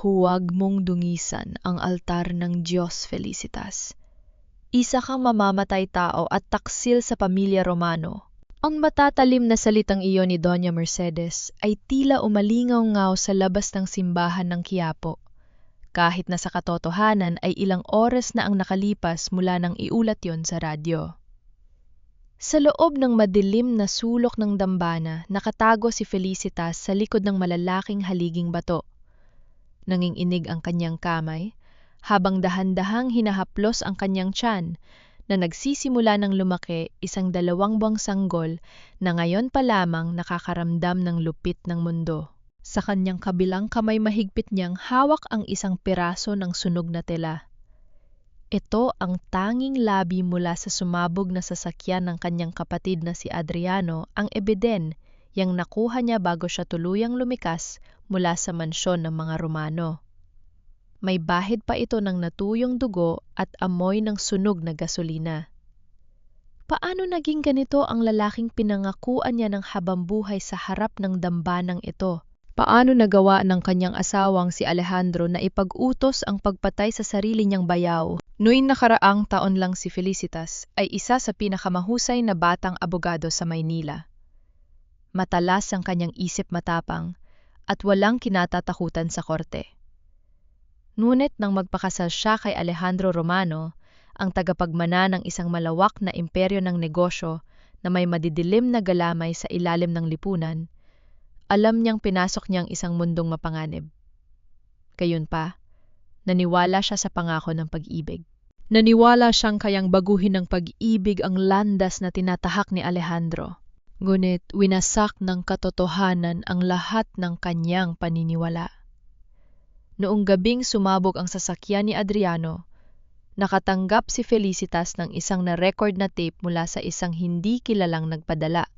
Huwag mong dungisan ang altar ng Diyos, Felicitas. Isa kang mamamatay tao at taksil sa pamilya Romano. Ang matatalim na salitang iyon ni Doña Mercedes ay tila umalingaw-ngaw sa labas ng simbahan ng Quiapo. Kahit na sa katotohanan ay ilang oras na ang nakalipas mula nang iulat yon sa radyo. Sa loob ng madilim na sulok ng dambana, nakatago si Felicitas sa likod ng malalaking haliging bato. Nanginginig ang kanyang kamay, habang dahan-dahang hinahaplos ang kanyang tiyan na nagsisimula ng lumaki isang 2 buwang sanggol na ngayon pa lamang nakakaramdam ng lupit ng mundo. Sa kanyang kabilang kamay mahigpit niyang hawak ang isang piraso ng sunog na tela. Ito ang tanging labi mula sa sumabog na sasakyan ng kanyang kapatid na si Adriano, ang ebiden yang nakuha niya bago siya tuluyang lumikas mula sa mansyon ng mga Romano. May bahid pa ito ng natuyong dugo at amoy ng sunog na gasolina. Paano naging ganito ang lalaking pinangakuan niya ng habambuhay sa harap ng dambanang ito? Paano nagawa ng kanyang asawang si Alejandro na ipag-utos ang pagpatay sa sarili niyang bayaw? Noong nakaraang taon lang si Felicitas ay isa sa pinakamahusay na batang abogado sa Maynila. Matalas ang kanyang isip matapang at walang kinatatakutan sa korte. Ngunit nang magpakasal siya kay Alejandro Romano, ang tagapagmana ng isang malawak na imperyo ng negosyo na may madidilim na galamay sa ilalim ng lipunan, alam niyang pinasok niyang isang mundong mapanganib. Gayunpa, naniwala siya sa pangako ng pag-ibig. Naniwala siyang kayang baguhin ng pag-ibig ang landas na tinatahak ni Alejandro. Ngunit winasak ng katotohanan ang lahat ng kanyang paniniwala. Noong gabing sumabog ang sasakyan ni Adriano, nakatanggap si Felicitas ng isang na-record na tape mula sa isang hindi kilalang nagpadala.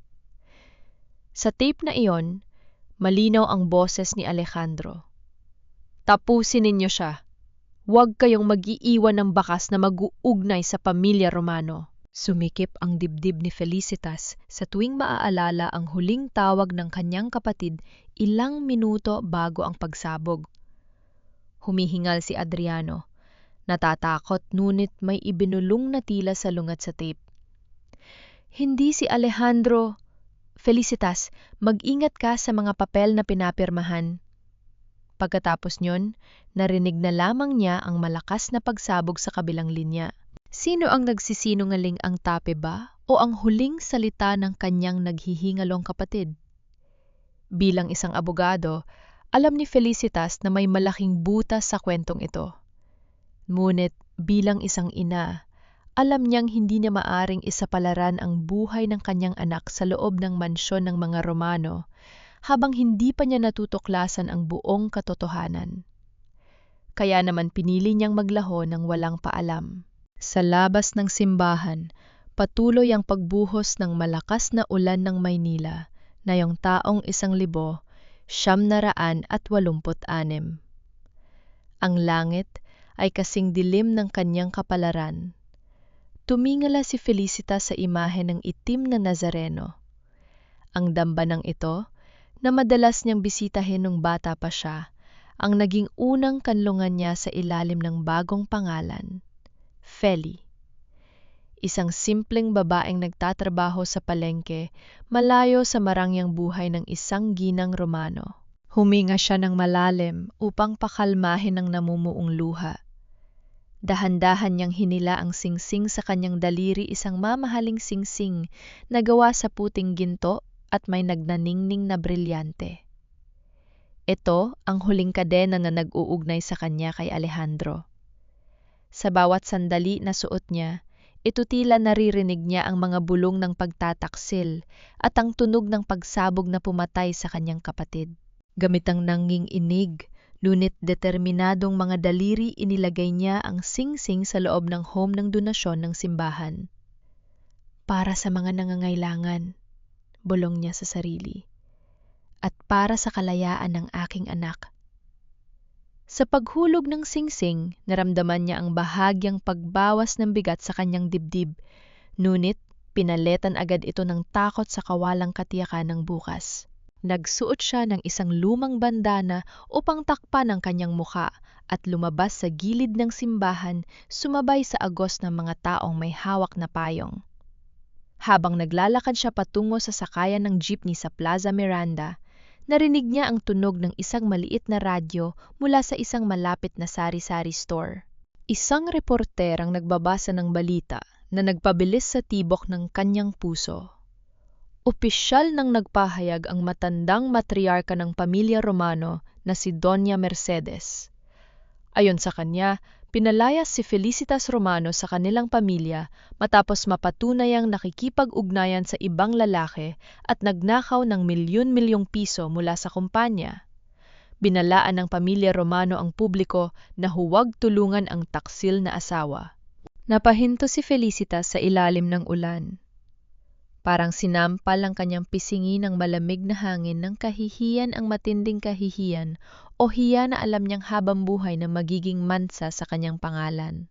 Sa tape na iyon, malinaw ang boses ni Alejandro. Tapusin ninyo siya. Huwag kayong mag-iiwan ng bakas na mag-uugnay sa pamilya Romano. Sumikip ang dibdib ni Felicitas sa tuwing maaalala ang huling tawag ng kanyang kapatid ilang minuto bago ang pagsabog. Humihingal si Adriano. Natatakot ngunit may ibinulong na tila sa lungat sa tape. Hindi si Alejandro. Felicitas, mag-ingat ka sa mga papel na pinapirmahan. Pagkatapos nyon, narinig na lamang niya ang malakas na pagsabog sa kabilang linya. Sino ang nagsisinungaling, ang tape ba o ang huling salita ng kanyang naghihingalong kapatid? Bilang isang abogado, alam ni Felicitas na may malaking butas sa kwentong ito. Ngunit bilang isang ina, alam niyang hindi niya maaring isapalaran ang buhay ng kanyang anak sa loob ng mansyon ng mga Romano habang hindi pa niya natutuklasan ang buong katotohanan. Kaya naman pinili niyang maglaho ng walang paalam. Sa labas ng simbahan, patuloy ang pagbuhos ng malakas na ulan ng Maynila na yung taong 1986. Ang langit ay kasing dilim ng kanyang kapalaran. Tumingala si Felicitas sa imahe ng itim na Nazareno. Ang dambanang ito, na madalas niyang bisitahin nung bata pa siya, ang naging unang kanlungan niya sa ilalim ng bagong pangalan, Feli. Isang simpleng babaeng nagtatrabaho sa palengke, malayo sa marangyang buhay ng isang ginang Romano. Huminga siya ng malalim upang pakalmahin ang namumuong luha. Dahan-dahan niyang hinila ang singsing sa kanyang daliri, isang mamahaling singsing na gawa sa puting ginto at may nagnaningning na brilyante. Ito ang huling kadena na nag-uugnay sa kanya kay Alejandro. Sa bawat sandali na suot niya, ito tila naririnig niya ang mga bulong ng pagtataksil at ang tunog ng pagsabog na pumatay sa kanyang kapatid. Gamit ang nanginginig, ngunit determinadong mga daliri, inilagay niya ang singsing sa loob ng home ng donasyon ng simbahan. Para sa mga nangangailangan, bulong niya sa sarili, at para sa kalayaan ng aking anak. Sa paghulog ng singsing, naramdaman niya ang bahagyang pagbawas ng bigat sa kanyang dibdib, ngunit pinaletan agad ito ng takot sa kawalang katiyakan ng bukas. Nagsuot siya ng isang lumang bandana upang takpan ang kanyang muka at lumabas sa gilid ng simbahan sumabay sa agos ng mga taong may hawak na payong. Habang naglalakad siya patungo sa sakayan ng jeepney sa Plaza Miranda, narinig niya ang tunog ng isang maliit na radyo mula sa isang malapit na sari-sari store. Isang reporter ang nagbabasa ng balita na nagpabilis sa tibok ng kanyang puso. Opisyal nang nagpahayag ang matandang matriarka ng pamilya Romano na si Doña Mercedes. Ayon sa kanya, pinalayas si Felicitas Romano sa kanilang pamilya matapos mapatunayang nakikipag-ugnayan sa ibang lalaki at nagnakaw ng milyon-milyong piso mula sa kumpanya. Binalaan ng pamilya Romano ang publiko na huwag tulungan ang taksil na asawa. Napahinto si Felicitas sa ilalim ng ulan. Parang sinampal ang kanyang pisngi ng malamig na hangin ng kahihiyan ang matinding kahihiyan o hiya na alam niyang habang buhay na magiging mansa sa kanyang pangalan.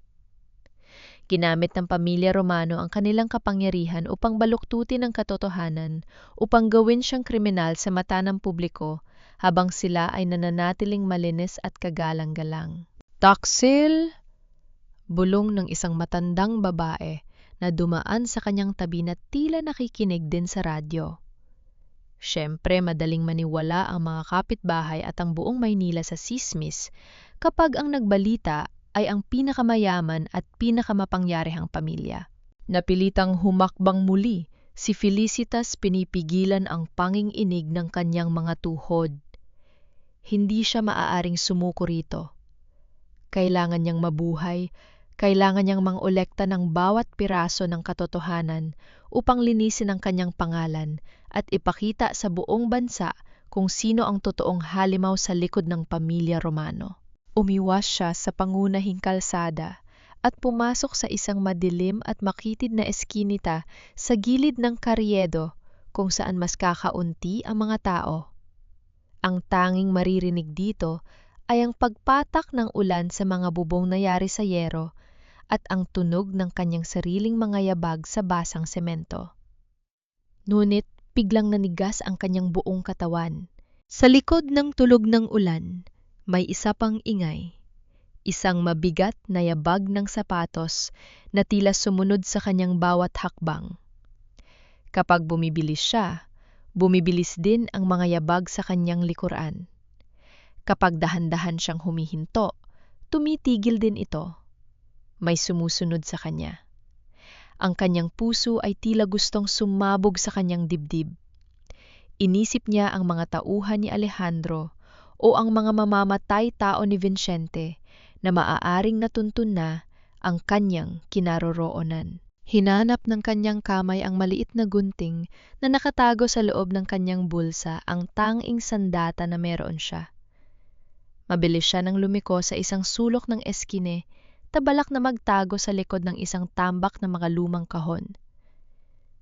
Ginamit ng pamilya Romano ang kanilang kapangyarihan upang baluktutin ang katotohanan, upang gawin siyang kriminal sa mata ng publiko habang sila ay nananatiling malinis at kagalang-galang. Taksil! Bulong ng isang matandang babae na dumaan sa kanyang tabi na tila nakikinig din sa radyo. Siyempre, madaling maniwala ang mga kapitbahay at ang buong Maynila sa sismis kapag ang nagbalita ay ang pinakamayaman at pinakamapangyarihang pamilya. Napilitang humakbang muli, si Felicitas pinipigilan ang panging-inig ng kanyang mga tuhod. Hindi siya maaaring sumuko rito. Kailangan niyang mabuhay. Kailangan niyang mangolekta ng bawat piraso ng katotohanan upang linisin ang kanyang pangalan at ipakita sa buong bansa kung sino ang totoong halimaw sa likod ng pamilya Romano. Umiwas siya sa pangunahing kalsada at pumasok sa isang madilim at makitid na eskinita sa gilid ng karyedo kung saan mas kakaunti ang mga tao. Ang tanging maririnig dito ay ang pagpatak ng ulan sa mga bubong na yari sa yero at ang tunog ng kanyang sariling mga yabag sa basang semento. Ngunit biglang nanigas ang kanyang buong katawan. Sa likod ng tulog ng ulan, may isa pang ingay. Isang mabigat na yabag ng sapatos na tila sumunod sa kanyang bawat hakbang. Kapag bumibilis siya, bumibilis din ang mga yabag sa kanyang likuran. Kapag dahan-dahan siyang humihinto, tumitigil din ito. May sumusunod sa kanya. Ang kanyang puso ay tila gustong sumabog sa kanyang dibdib. Inisip niya ang mga tauhan ni Alejandro o ang mga mamamatay tao ni Vicente na maaaring natuntun na ang kanyang kinaroroonan. Hinanap ng kanyang kamay ang maliit na gunting na nakatago sa loob ng kanyang bulsa, ang tanging sandata na meron siya. Mabilis siya nang lumiko sa isang sulok ng eskine, tabalak na magtago sa likod ng isang tambak na mga lumang kahon.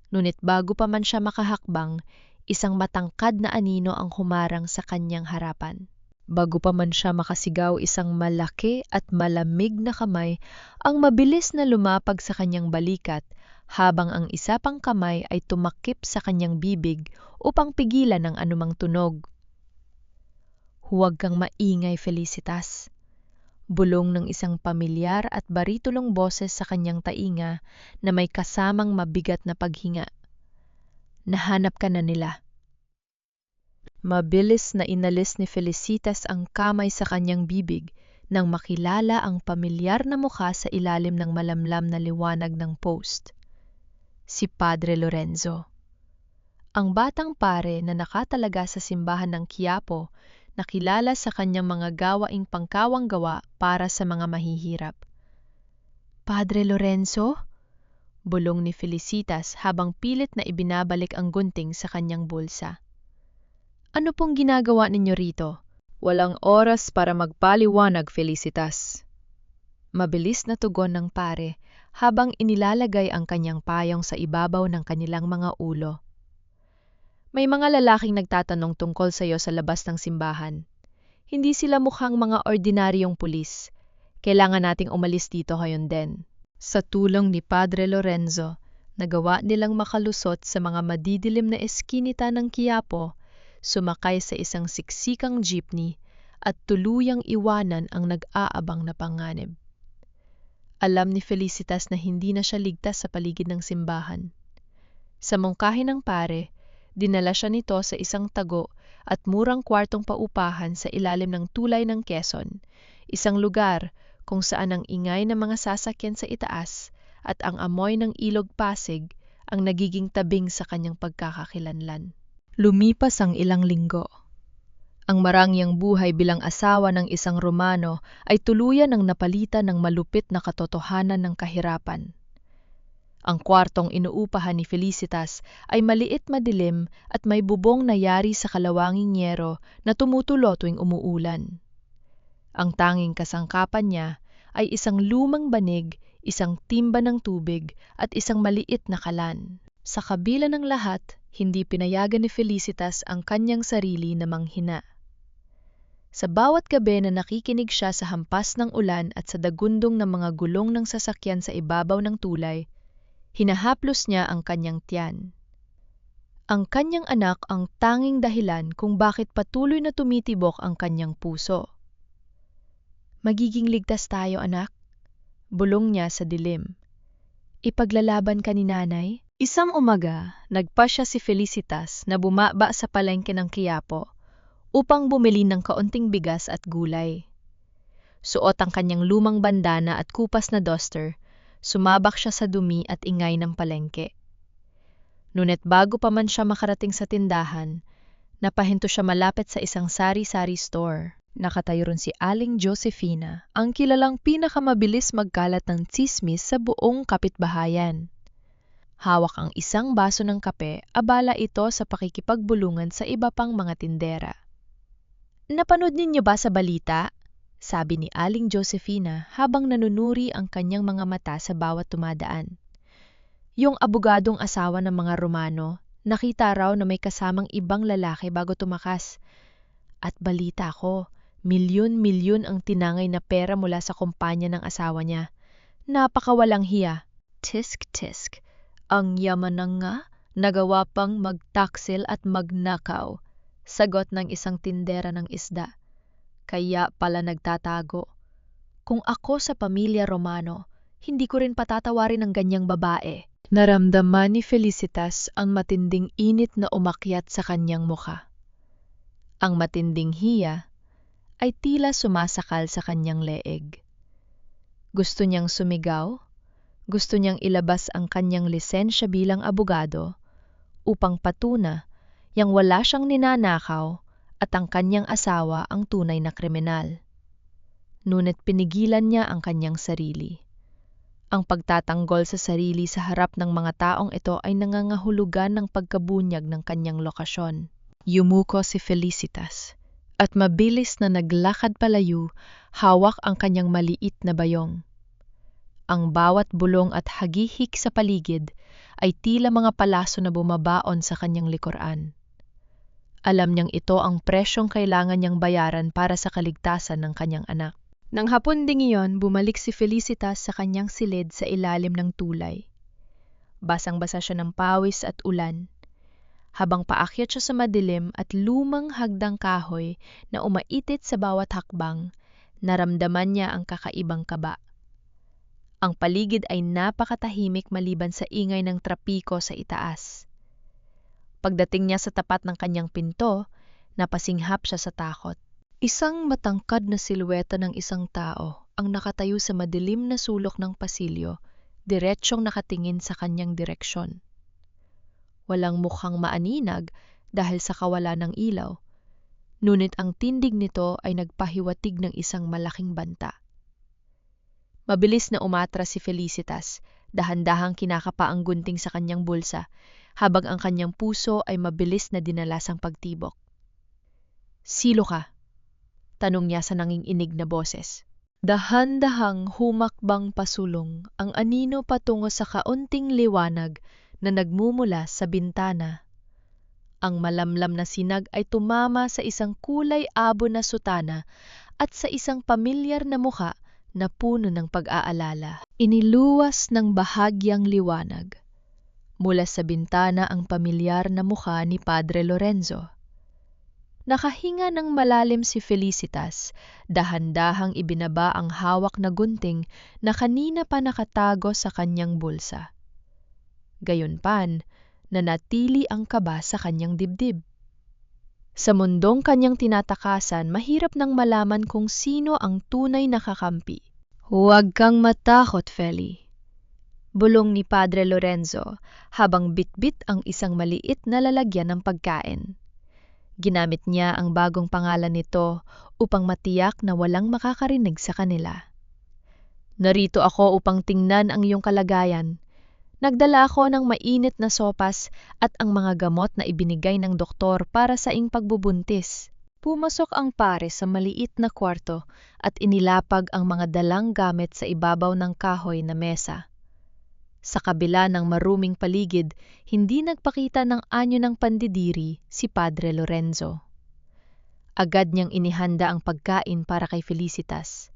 Ngunit bago pa man siya makahakbang, isang matangkad na anino ang humarang sa kanyang harapan. Bago pa man siya makasigaw, isang malaki at malamig na kamay ang mabilis na lumapag sa kanyang balikat, habang ang isa pang kamay ay tumakip sa kanyang bibig upang pigilan ang anumang tunog. "Huwag kang maingay, Felicitas," bulong ng isang pamilyar at baritulong boses sa kanyang tainga na may kasamang mabigat na paghinga. "Nahanap ka na nila." Mabilis na inalis ni Felicitas ang kamay sa kanyang bibig nang makilala ang pamilyar na mukha sa ilalim ng malamlam na liwanag ng post. Si Padre Lorenzo. Ang batang pare na nakatalaga sa simbahan ng Quiapo, nakilala sa kanyang mga gawaing pangkawang-gawa para sa mga mahihirap. "Padre Lorenzo?" bulong ni Felicitas habang pilit na ibinabalik ang gunting sa kanyang bulsa. "Ano pong ginagawa ninyo rito?" "Walang oras para magpaliwanag, Felicitas." Mabilis na tugon ng pare habang inilalagay ang kanyang payong sa ibabaw ng kanilang mga ulo. "May mga lalaking nagtatanong tungkol sa iyo sa labas ng simbahan. Hindi sila mukhang mga ordinaryong pulis. Kailangan nating umalis dito ngayon din." Sa tulong ni Padre Lorenzo, nagawa nilang makalusot sa mga madidilim na eskinita ng Quiapo, sumakay sa isang siksikang jeepney at tuluyang iwanan ang nag-aabang na panganib. Alam ni Felicitas na hindi na siya ligtas sa paligid ng simbahan. Sa mungkahi ng pare, dinala siya nito sa isang tago at murang kwartong paupahan sa ilalim ng tulay ng Quezon, isang lugar kung saan ang ingay ng mga sasakyan sa itaas at ang amoy ng ilog Pasig ang nagiging tabing sa kanyang pagkakakilanlan. Lumipas ang ilang linggo. Ang marangyang buhay bilang asawa ng isang Romano ay tuluyan ng napalitan ng malupit na katotohanan ng kahirapan. Ang kwartong inuupahan ni Felicitas ay maliit, madilim at may bubong na yari sa kalawanging yero na tumutulo tuwing umuulan. Ang tanging kasangkapan niya ay isang lumang banig, isang timba ng tubig at isang maliit na kalan. Sa kabila ng lahat, hindi pinayagan ni Felicitas ang kanyang sarili na manghina. Sa bawat gabi na nakikinig siya sa hampas ng ulan at sa dagundong ng mga gulong ng sasakyan sa ibabaw ng tulay, hinahaplos niya ang kanyang tiyan. Ang kanyang anak ang tanging dahilan kung bakit patuloy na tumitibok ang kanyang puso. Magiging ligtas tayo, anak, bulong niya sa dilim. Ipaglalaban ka ni nanay? Isang umaga, nagpasya si Felicitas na bumaba sa palengke ng Quiapo upang bumili ng kaunting bigas at gulay. Suot ang kanyang lumang bandana at kupas na duster, sumabak siya sa dumi at ingay ng palengke. Ngunit bago pa man siya makarating sa tindahan, napahinto siya malapit sa isang sari-sari store. Nakatayo ron si Aling Josefina, ang kilalang pinakamabilis magkalat ng tsismis sa buong kapitbahayan. Hawak ang isang baso ng kape, abala ito sa pakikipagbulungan sa iba pang mga tindera. Napanood ninyo ba sa balita? Sabi ni Aling Josefina habang nanunuri ang kanyang mga mata sa bawat tumadaan. Yung abogadong asawa ng mga Romano, nakita raw na may kasamang ibang lalaki bago tumakas. At balita ko, milyon-milyon ang tinangay na pera mula sa kumpanya ng asawa niya. Napakawalang hiya. Tisk-tisk. Ang yaman na nga, nagawa pang magtaksil at magnakaw. Sagot ng isang tindera ng isda. Kaya pala nagtatago. Kung ako sa pamilya Romano, hindi ko rin patatawarin ang ganyang babae. Naramdaman ni Felicitas ang matinding init na umakyat sa kanyang mukha. Ang matinding hiya ay tila sumasakal sa kanyang leeg. Gusto niyang sumigaw, gusto niyang ilabas ang kanyang lisensya bilang abogado upang patuna yang wala siyang ninanakaw at ang kanyang asawa ang tunay na kriminal. Ngunit pinigilan niya ang kanyang sarili. Ang pagtatanggol sa sarili sa harap ng mga taong ito ay nangangahulugan ng pagkabunyag ng kanyang lokasyon. Yumuko si Felicitas at mabilis na naglakad palayo, hawak ang kanyang maliit na bayong. Ang bawat bulong at hagihik sa paligid ay tila mga palaso na bumabaon sa kanyang likuran. Alam niyang ito ang presyong kailangan niyang bayaran para sa kaligtasan ng kanyang anak. Nang hapon ding iyon, bumalik si Felicitas sa kanyang silid sa ilalim ng tulay. Basang-basa siya ng pawis at ulan. Habang paakyat siya sa madilim at lumang hagdang kahoy na umaitit sa bawat hakbang, naramdaman niya ang kakaibang kaba. Ang paligid ay napakatahimik maliban sa ingay ng trapiko sa itaas. Pagdating niya sa tapat ng kanyang pinto, napasinghap siya sa takot. Isang matangkad na silweta ng isang tao ang nakatayo sa madilim na sulok ng pasilyo, diretsyong nakatingin sa kanyang direksyon. Walang mukhang maaninag dahil sa kawalan ng ilaw, ngunit ang tindig nito ay nagpahiwatig ng isang malaking banta. Mabilis na umatras si Felicitas, dahan-dahang kinakapa ang gunting sa kanyang bulsa, habang ang kanyang puso ay mabilis na dinalasang pagtibok. "Silo ka?" tanong niya sa nanginginig na boses. Dahan-dahang humakbang pasulong ang anino patungo sa kaunting liwanag na nagmumula sa bintana. Ang malamlam na sinag ay tumama sa isang kulay abo na sutana at sa isang pamilyar na mukha na puno ng pag-aalala. Iniluwas ng bahagyang liwanag. Mula sa bintana ang pamilyar na mukha ni Padre Lorenzo. Nakahinga ng malalim si Felicitas, dahan-dahang ibinaba ang hawak na gunting na kanina pa nakatago sa kanyang bulsa. Gayunpan, nanatili ang kaba sa kanyang dibdib. Sa mundong kanyang tinatakasan, mahirap nang malaman kung sino ang tunay na kakampi. "Huwag kang matakot, Feli," bulong ni Padre Lorenzo habang bitbit ang isang maliit na lalagyan ng pagkain. Ginamit niya ang bagong pangalan nito upang matiyak na walang makakarinig sa kanila. "Narito ako upang tingnan ang iyong kalagayan. Nagdala ako ng mainit na sopas at ang mga gamot na ibinigay ng doktor para sa iyong pagbubuntis." Pumasok ang pare sa maliit na kwarto at inilapag ang mga dalang gamit sa ibabaw ng kahoy na mesa. Sa kabila ng maruming paligid, hindi nagpakita ng anyo ng pandidiri si Padre Lorenzo. Agad niyang inihanda ang pagkain para kay Felicitas.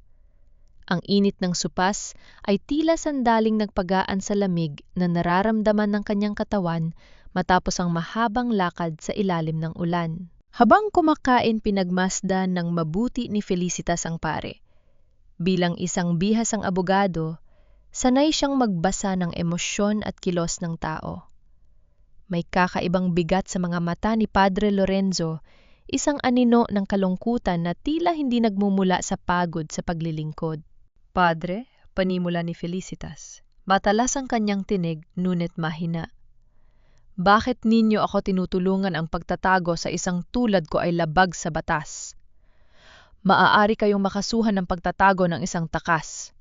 Ang init ng supas ay tila sandaling nagpagaan sa lamig na nararamdaman ng kanyang katawan matapos ang mahabang lakad sa ilalim ng ulan. Habang kumakain, pinagmasdan ng mabuti ni Felicitas ang pare. Bilang isang bihasang abogado, sanay siyang magbasa ng emosyon at kilos ng tao. May kakaibang bigat sa mga mata ni Padre Lorenzo, isang anino ng kalungkutan na tila hindi nagmumula sa pagod sa paglilingkod. "Padre," panimula ni Felicitas. Matalas ang kanyang tinig, ngunit mahina. "Bakit ninyo ako tinutulungan? Ang pagtatago sa isang tulad ko ay labag sa batas. Maaari kayong makasuhan ng pagtatago ng isang takas.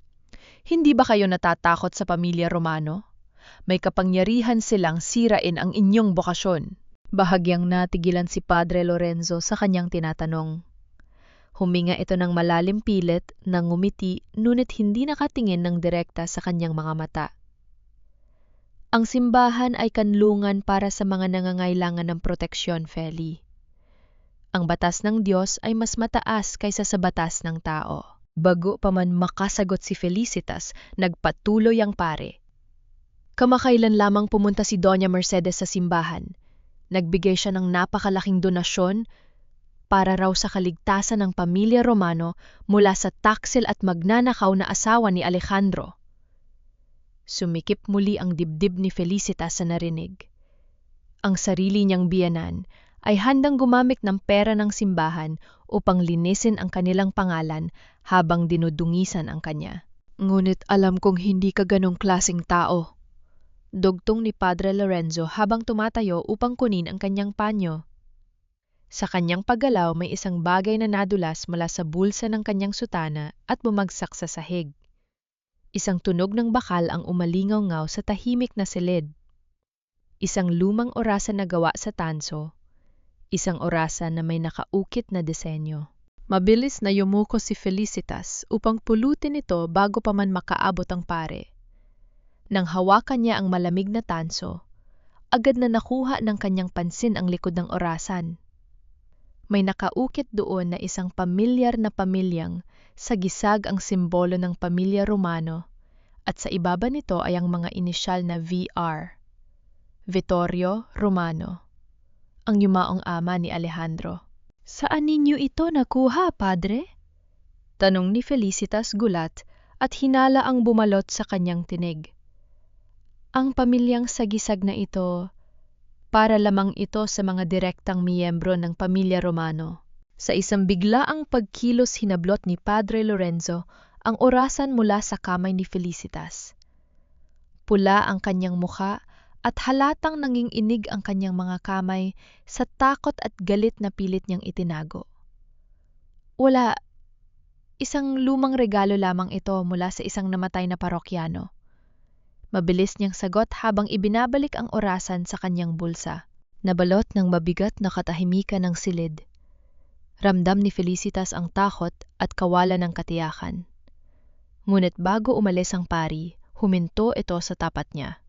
Hindi ba kayo natatakot sa pamilya Romano? May kapangyarihan silang sirain ang inyong bokasyon." Bahagyang natigilan si Padre Lorenzo sa kanyang tinatanong. Huminga ito ng malalim pilit, nang ngumiti, ngunit hindi nakatingin ng direkta sa kanyang mga mata. "Ang simbahan ay kanlungan para sa mga nangangailangan ng proteksyon, Feli. Ang batas ng Diyos ay mas mataas kaysa sa batas ng tao." Bago pa man makasagot si Felicitas, nagpatuloy ang pare. "Kamakailan lamang pumunta si Doña Mercedes sa simbahan. Nagbigay siya ng napakalaking donasyon para raw sa kaligtasan ng pamilya Romano mula sa taksil at magnanakaw na asawa ni Alejandro." Sumikip muli ang dibdib ni Felicitas sa narinig. Ang sarili niyang biyanan ay handang gumamit ng pera ng simbahan upang linisin ang kanilang pangalan habang dinudungisan ang kanya. "Ngunit alam kong hindi ka ganong klaseng tao," dugtong ni Padre Lorenzo habang tumatayo upang kunin ang kanyang panyo. Sa kanyang paggalaw, may isang bagay na nadulas mula sa bulsa ng kanyang sutana at bumagsak sa sahig. Isang tunog ng bakal ang umalingaw-ngaw sa tahimik na silid. Isang lumang orasan na gawa sa tanso. Isang orasan na may nakaukit na disenyo. Mabilis na yumuko si Felicitas upang pulutin ito bago pa man makaabot ang pare. Nang hawakan niya ang malamig na tanso, agad na nakuha ng kanyang pansin ang likod ng orasan. May nakaukit doon na isang pamilyar na pamilyang sagisag ang simbolo ng pamilya Romano at sa ibaba nito ay ang mga inisyal na VR. Vittorio Romano, ang yumaong ama ni Alejandro. "Saan ninyo ito nakuha, Padre?" tanong ni Felicitas gulat at hinala ang bumalot sa kanyang tinig. "Ang pamilyang sagisag na ito, para lamang ito sa mga direktang miyembro ng pamilya Romano." Sa isang biglaang pagkilos hinablot ni Padre Lorenzo ang orasan mula sa kamay ni Felicitas. Pula ang kanyang mukha at halatang nanginginig ang kanyang mga kamay sa takot at galit na pilit niyang itinago. "Wala, isang lumang regalo lamang ito mula sa isang namatay na parokyano." Mabilis niyang sagot habang ibinabalik ang orasan sa kanyang bulsa. Nabalot ng mabigat na katahimikan ng silid. Ramdam ni Felicitas ang takot at kawalan ng katiyakan. Ngunit bago umalis ang pari, huminto ito sa tapat niya.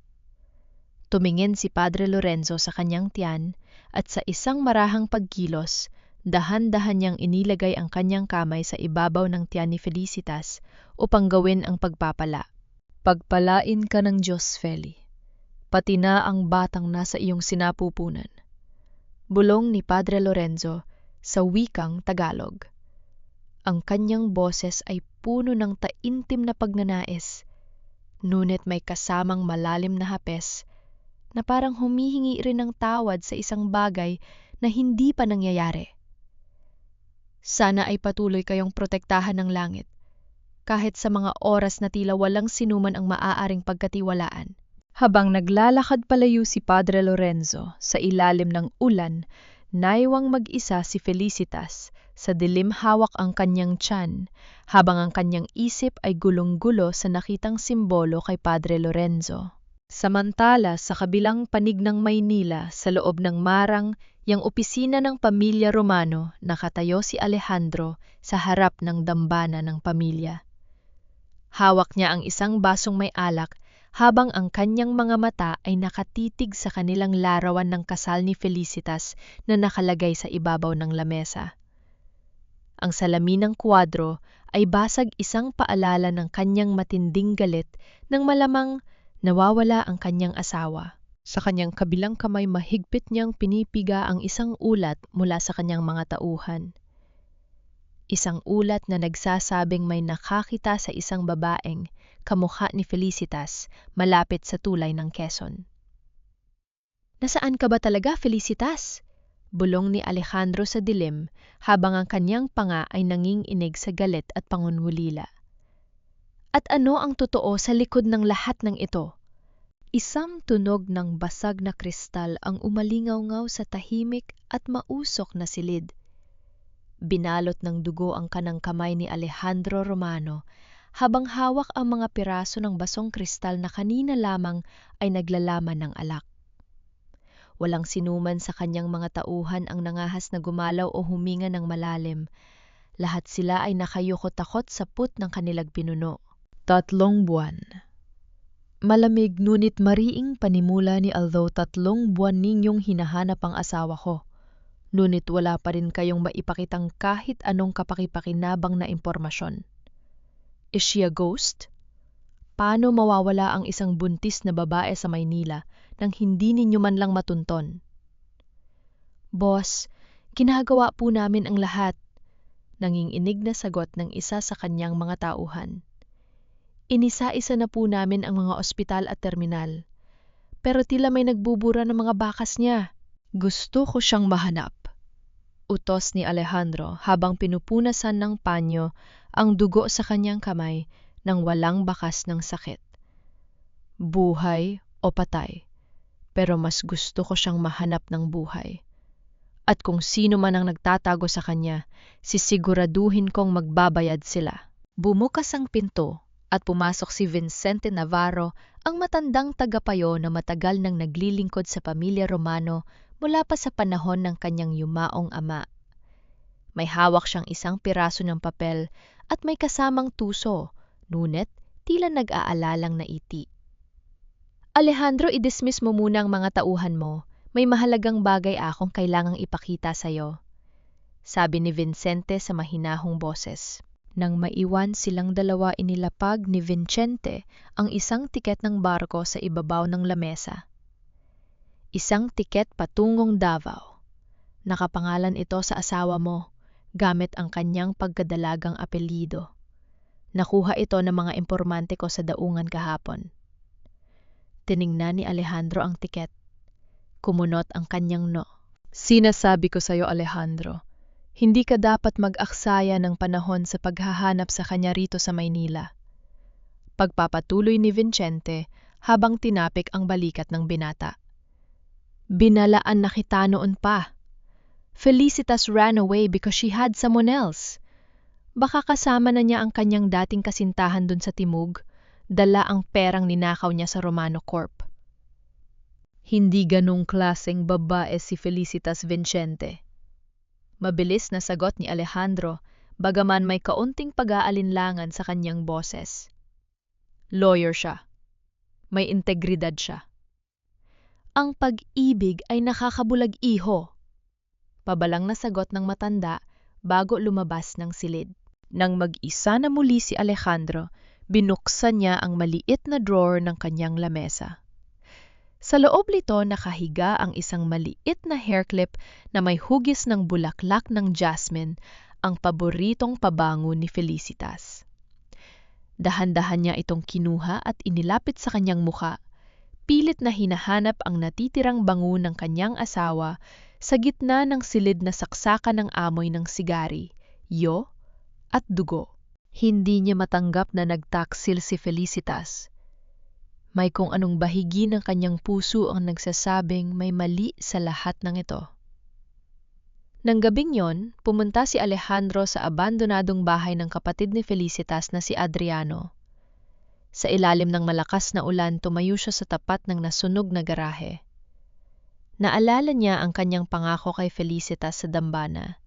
Tumingin si Padre Lorenzo sa kanyang tiyan at sa isang marahang pagkilos, dahan-dahan niyang inilagay ang kanyang kamay sa ibabaw ng tiyan ni Felicitas upang gawin ang pagpapala. "Pagpalain ka ng Diyos, Feli, pati na ang batang nasa iyong sinapupunan," bulong ni Padre Lorenzo sa wikang Tagalog. Ang kanyang boses ay puno ng taimtim na pagnanais, ngunit may kasamang malalim na hapes na parang humihingi rin ng tawad sa isang bagay na hindi pa nangyayari. Sana ay patuloy kayong protektahan ng langit, kahit sa mga oras na tila walang sinuman ang maaaring pagkatiwalaan. Habang naglalakad palayo si Padre Lorenzo sa ilalim ng ulan, naiwang mag-isa si Felicitas, sa dilim hawak ang kanyang tiyan, habang ang kanyang isip ay gulong-gulo sa nakitang simbolo kay Padre Lorenzo. Samantala, sa kabilang panig ng Maynila, sa loob ng marang, yang opisina ng pamilya Romano, nakatayo si Alejandro sa harap ng dambana ng pamilya. Hawak niya ang isang basong may alak, habang ang kanyang mga mata ay nakatitig sa kanilang larawan ng kasal ni Felicitas na nakalagay sa ibabaw ng lamesa. Ang salamin ng kwadro ay basag isang paalala ng kanyang matinding galit nang malamang nawawala ang kanyang asawa. Sa kanyang kabilang kamay mahigpit niyang pinipiga ang isang ulat mula sa kanyang mga tauhan. Isang ulat na nagsasabing may nakakita sa isang babaeng kamukha ni Felicitas malapit sa tulay ng Quezon. "Nasaan ka ba talaga, Felicitas?" bulong ni Alejandro sa dilim habang ang kanyang panga ay nanginginig sa galit at pangunwulila. At ano ang totoo sa likod ng lahat ng ito? Isang tunog ng basag na kristal ang umalingaw-ngaw sa tahimik at mausok na silid. Binalot ng dugo ang kanang kamay ni Alejandro Romano habang hawak ang mga piraso ng basong kristal na kanina lamang ay naglalaman ng alak. Walang sinuman sa kanyang mga tauhan ang nangahas na gumalaw o huminga ng malalim. Lahat sila ay nakayuko-takot sa put ng kanilang pinuno. 3 buwan. Malamig ngunit mariing panimula ni although 3 buwan ninyong hinahanap ang asawa ko. Ngunit wala pa rin kayong maipakitang kahit anong kapakipakinabang na impormasyon. Is she a ghost? Paano mawawala ang isang buntis na babae sa Maynila nang hindi ninyo man lang matunton? Boss, ginagawa po namin ang lahat, nanginginig na sagot ng isa sa kanyang mga tauhan. Inisa-isa na po namin ang mga ospital at terminal. Pero tila may nagbubura ng mga bakas niya. Gusto ko siyang mahanap, utos ni Alejandro habang pinupunasan ng panyo ang dugo sa kanyang kamay nang walang bakas ng sakit. Buhay o patay, pero mas gusto ko siyang mahanap ng buhay. At kung sino man ang nagtatago sa kanya, sisiguraduhin kong magbabayad sila. Bumukas ang pinto at pumasok si Vicente Navarro, ang matandang tagapayo na matagal nang naglilingkod sa pamilya Romano mula pa sa panahon ng kanyang yumaong ama. May hawak siyang isang piraso ng papel at may kasamang tuso, ngunit tila nag-aalalang naiti. Alejandro, i-dismiss mo muna ang mga tauhan mo. May mahalagang bagay akong kailangang ipakita sa'yo, sabi ni Vicente sa mahinahong boses. Nang maiwan silang dalawa, inilapag ni Vicente ang isang tiket ng barko sa ibabaw ng lamesa. Isang tiket patungong Davao. Nakapangalan ito sa asawa mo, gamit ang kanyang pagkadalagang apelyido. Nakuha ito ng mga impormante ko sa daungan kahapon. Tiningnan ni Alejandro ang tiket. Kumunot ang kanyang no. Sinasabi ko sa'yo, Alejandro, hindi ka dapat mag-aksaya ng panahon sa paghahanap sa kanya rito sa Maynila. Pagpapatuloy ni Vicente habang tinapik ang balikat ng binata. Binalaan na kita noon pa. Felicitas ran away because she had someone else. Baka kasama na niya ang kanyang dating kasintahan dun sa Timog, dala ang perang ninakaw niya sa Romano Corp. Hindi ganong klaseng babae si Felicitas, Vicente. Mabilis na sagot ni Alejandro, bagaman may kaunting pag-aalinlangan sa kanyang boses. Lawyer siya. May integridad siya. Ang pag-ibig ay nakakabulag-iho. Pabalang na sagot ng matanda bago lumabas ng silid. Nang mag-isa na muli si Alejandro, binuksan niya ang maliit na drawer ng kanyang lamesa. Sa loob nito nakahiga ang isang maliit na hairclip na may hugis ng bulaklak ng jasmine, ang paboritong pabango ni Felicitas. Dahan-dahan niya itong kinuha at inilapit sa kanyang mukha, pilit na hinahanap ang natitirang bango ng kanyang asawa sa gitna ng silid na saksakan ng amoy ng sigari, yo, at dugo. Hindi niya matanggap na nagtaksil si Felicitas. May kung anong bahigi ng kanyang puso ang nagsasabing may mali sa lahat ng ito. Nang gabing yon, pumunta si Alejandro sa abandonadong bahay ng kapatid ni Felicitas na si Adriano. Sa ilalim ng malakas na ulan, tumayo siya sa tapat ng nasunog na garahe. Naalala niya ang kanyang pangako kay Felicitas sa dambana.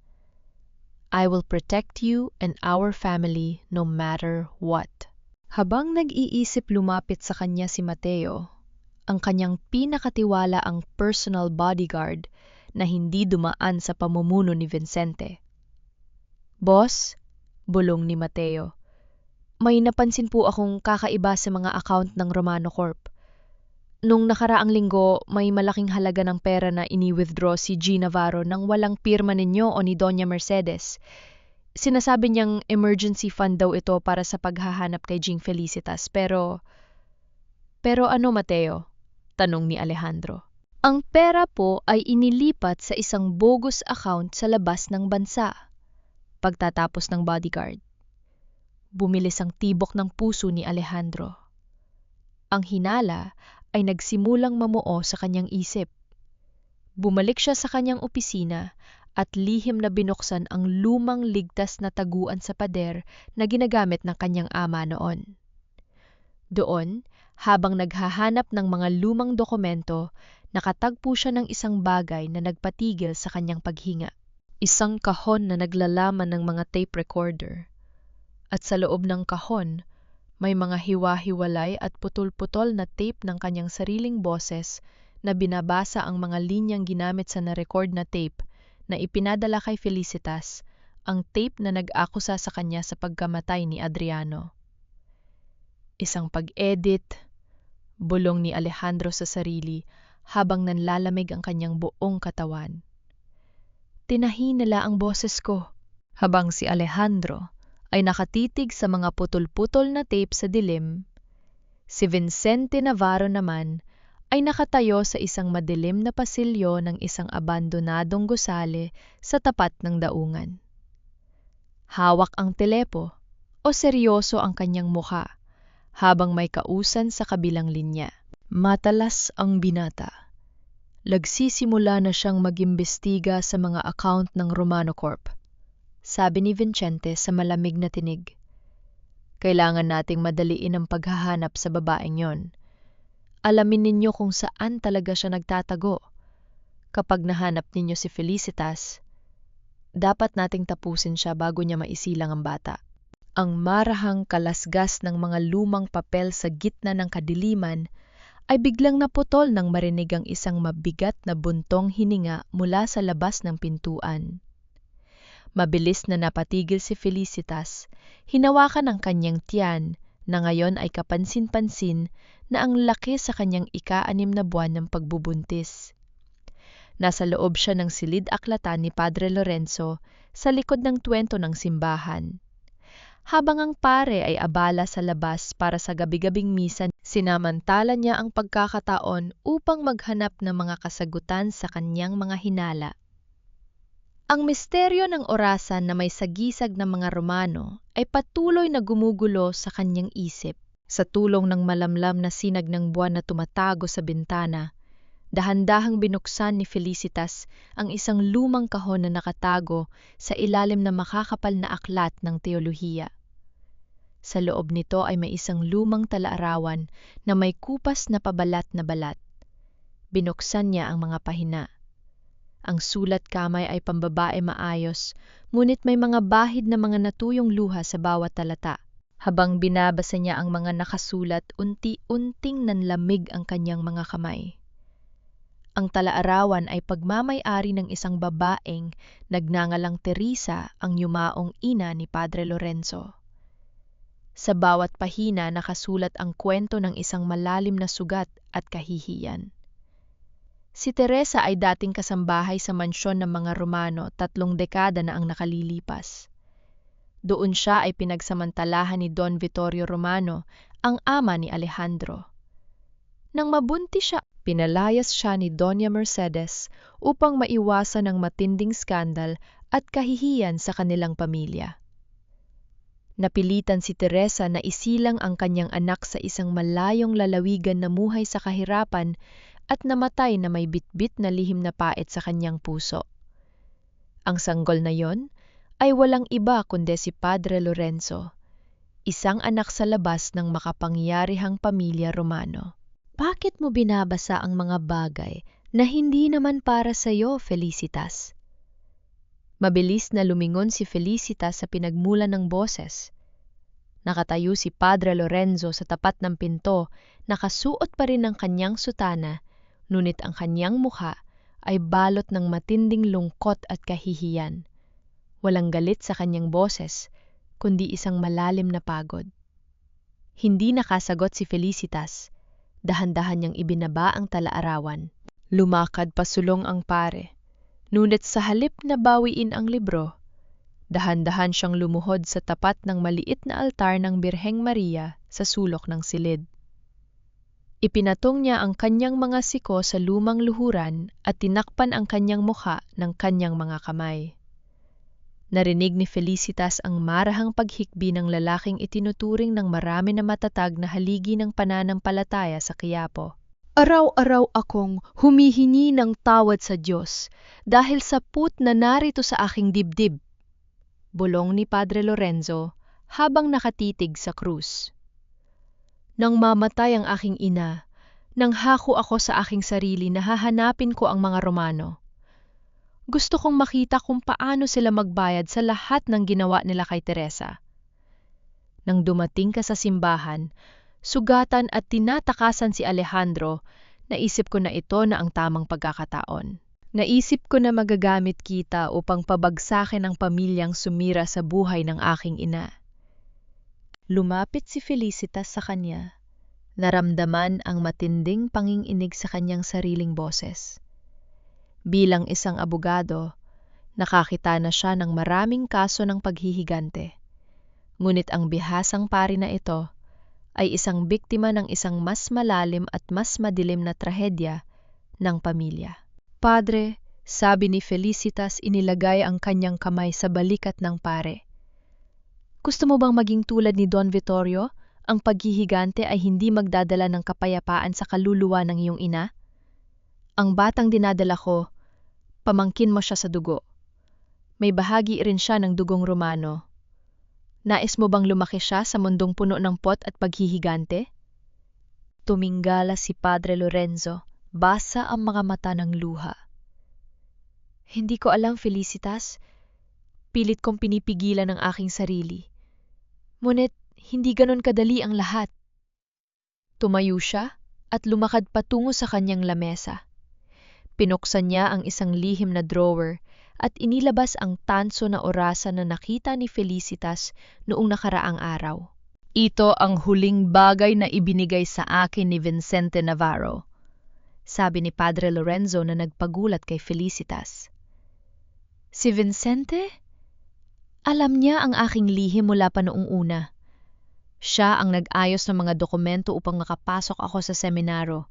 I will protect you and our family no matter what. Habang nag-iisip, lumapit sa kanya si Mateo, ang kanyang pinakatiwala ang personal bodyguard na hindi dumaan sa pamumuno ni Vicente. Boss, bulong ni Mateo, may napansin po akong kakaiba sa mga account ng Romano Corp. Nung nakaraang linggo, may malaking halaga ng pera na ini-withdraw si G. Navarro nang walang pirma ninyo o ni Doña Mercedes. Sinasabi niyang emergency fund daw ito para sa paghahanap kay Jing Felicitas, pero ano, Mateo? Tanong ni Alejandro. Ang pera po ay inilipat sa isang bogus account sa labas ng bansa. Pagtatapos ng bodyguard. Bumilis ang tibok ng puso ni Alejandro. Ang hinala ay nagsimulang mamuo sa kanyang isip. Bumalik siya sa kanyang opisina at lihim na binuksan ang lumang ligtas na taguan sa pader na ginagamit ng kanyang ama noon. Doon, habang naghahanap ng mga lumang dokumento, nakatagpo siya ng isang bagay na nagpatigil sa kanyang paghinga. Isang kahon na naglalaman ng mga tape recorder. At sa loob ng kahon, may mga hiwa-hiwalay at putol-putol na tape ng kanyang sariling boses na binabasa ang mga linyang ginamit sa na-record na tape na ipinadala kay Felicitas, ang tape na nag-akusa sa kanya sa pagkamatay ni Adriano. Isang pag-edit, bulong ni Alejandro sa sarili habang nanlalamig ang kanyang buong katawan. Tinahinala ang boses ko, habang si Alejandro ay nakatitig sa mga putol-putol na tape sa dilim. Si Vicente Navarro naman ay nakatayo sa isang madilim na pasilyo ng isang abandonadong gusali sa tapat ng daungan. Hawak ang telepo o seryoso ang kanyang mukha habang may kausan sa kabilang linya. Matalas ang binata. Nagsisimula na siyang mag-imbestiga sa mga account ng Romano Corp. Sabi ni Vicente sa malamig na tinig. Kailangan nating madaliin ang paghahanap sa babaeng yon. Alamin ninyo kung saan talaga siya nagtatago. Kapag nahanap ninyo si Felicitas, dapat nating tapusin siya bago niya maisilang ang bata. Ang marahang kalasgas ng mga lumang papel sa gitna ng kadiliman ay biglang naputol nang marinig ang isang mabigat na buntong hininga mula sa labas ng pintuan. Mabilis na napatigil si Felicitas, hinawakan ang kanyang tiyan na ngayon ay kapansin-pansin na ang laki sa kanyang ika-6 na buwan ng pagbubuntis. Nasa loob siya ng silid-aklatan ni Padre Lorenzo sa likod ng twento ng simbahan. Habang ang pare ay abala sa labas para sa gabi-gabing misa, sinamantala niya ang pagkakataon upang maghanap ng mga kasagutan sa kanyang mga hinala. Ang misteryo ng orasan na may sagisag ng mga Romano ay patuloy na gumugulo sa kanyang isip. Sa tulong ng malamlam na sinag ng buwan na tumatago sa bintana, dahan-dahang binuksan ni Felicitas ang isang lumang kahon na nakatago sa ilalim ng makakapal na aklat ng teolohiya. Sa loob nito ay may isang lumang talaarawan na may kupas na pabalat na balat. Binuksan niya ang mga pahina. Ang sulat kamay ay pambabae maayos, ngunit may mga bahid na mga natuyong luha sa bawat talata. Habang binabasa niya ang mga nakasulat, unti-unting nanlamig ang kanyang mga kamay. Ang talaarawan ay pagmamay-ari ng isang babaeng nagngangalang Teresa, ang yumaong ina ni Padre Lorenzo. Sa bawat pahina nakasulat ang kwento ng isang malalim na sugat at kahihiyan. Si Teresa ay dating kasambahay sa mansyon ng mga Romano 3 dekada na ang nakalilipas. Doon siya ay pinagsamantalahan ni Don Vittorio Romano, ang ama ni Alejandro. Nang mabuntis siya, pinalayas siya ni Doña Mercedes upang maiwasan ang matinding skandal at kahihiyan sa kanilang pamilya. Napilitan si Teresa na isilang ang kanyang anak sa isang malayong lalawigan na muhay sa kahirapan at namatay na may bitbit na lihim na pait sa kanyang puso. Ang sanggol na yon ay walang iba kundi si Padre Lorenzo, isang anak sa labas ng makapangyarihang pamilya Romano. Bakit mo binabasa ang mga bagay na hindi naman para sa iyo, Felicitas? Mabilis na lumingon si Felicitas sa pinagmulan ng boses. Nakatayo si Padre Lorenzo sa tapat ng pinto, nakasuot pa rin ng kanyang sutana, ngunit ang kanyang mukha ay balot ng matinding lungkot at kahihiyan. Walang galit sa kanyang boses, kundi isang malalim na pagod. Hindi nakasagot si Felicitas. Dahan-dahan niyang ibinaba ang talaarawan. Lumakad pasulong ang pare. Ngunit sa halip na bawiin ang libro, dahan-dahan siyang lumuhod sa tapat ng maliit na altar ng Birheng Maria sa sulok ng silid. Ipinatong niya ang kanyang mga siko sa lumang luhuran at tinakpan ang kanyang mukha ng kanyang mga kamay. Narinig ni Felicitas ang marahang paghikbi ng lalaking itinuturing ng marami na matatag na haligi ng pananampalataya sa Quiapo. Araw-araw akong humihingi ng tawad sa Diyos dahil sa put na narito sa aking dibdib, bulong ni Padre Lorenzo habang nakatitig sa krus. Nang mamatay ang aking ina, nang hako ako sa aking sarili na hahanapin ko ang mga Romano. Gusto kong makita kung paano sila magbayad sa lahat ng ginawa nila kay Teresa. Nang dumating ka sa simbahan, sugatan at tinatakasan si Alejandro, naisip ko na ito na ang tamang pagkakataon. Naisip ko na magagamit kita upang pabagsakin ang pamilyang sumira sa buhay ng aking ina. Lumapit si Felicitas sa kanya. Naramdaman ang matinding panginginig sa kanyang sariling boses. Bilang isang abogado, nakakita na siya ng maraming kaso ng paghihigante. Ngunit ang bihasang pari na ito ay isang biktima ng isang mas malalim at mas madilim na trahedya ng pamilya. Padre, sabi ni Felicitas, inilagay ang kanyang kamay sa balikat ng pare. Gusto mo bang maging tulad ni Don Vittorio? Ang paghihigante ay hindi magdadala ng kapayapaan sa kaluluwa ng iyong ina? Ang batang dinadala ko, pamangkin mo siya sa dugo. May bahagi rin siya ng dugong Romano. Nais mo bang lumaki siya sa mundong puno ng pot at paghihigante? Tuminggala si Padre Lorenzo, basa ang mga mata ng luha. Hindi ko alam, Felicitas. Pilit kong pinipigilan ang aking sarili. Ngunit hindi ganon kadali ang lahat. Tumayo siya at lumakad patungo sa kanyang lamesa. Pinuksan niya ang isang lihim na drawer at inilabas ang tanso na orasan na nakita ni Felicitas noong nakaraang araw. Ito ang huling bagay na ibinigay sa akin ni Vicente Navarro, sabi ni Padre Lorenzo na nagpagulat kay Felicitas. Si Vicente? Alam niya ang aking lihim mula pa noong una. Siya ang nag-ayos ng mga dokumento upang makapasok ako sa seminaryo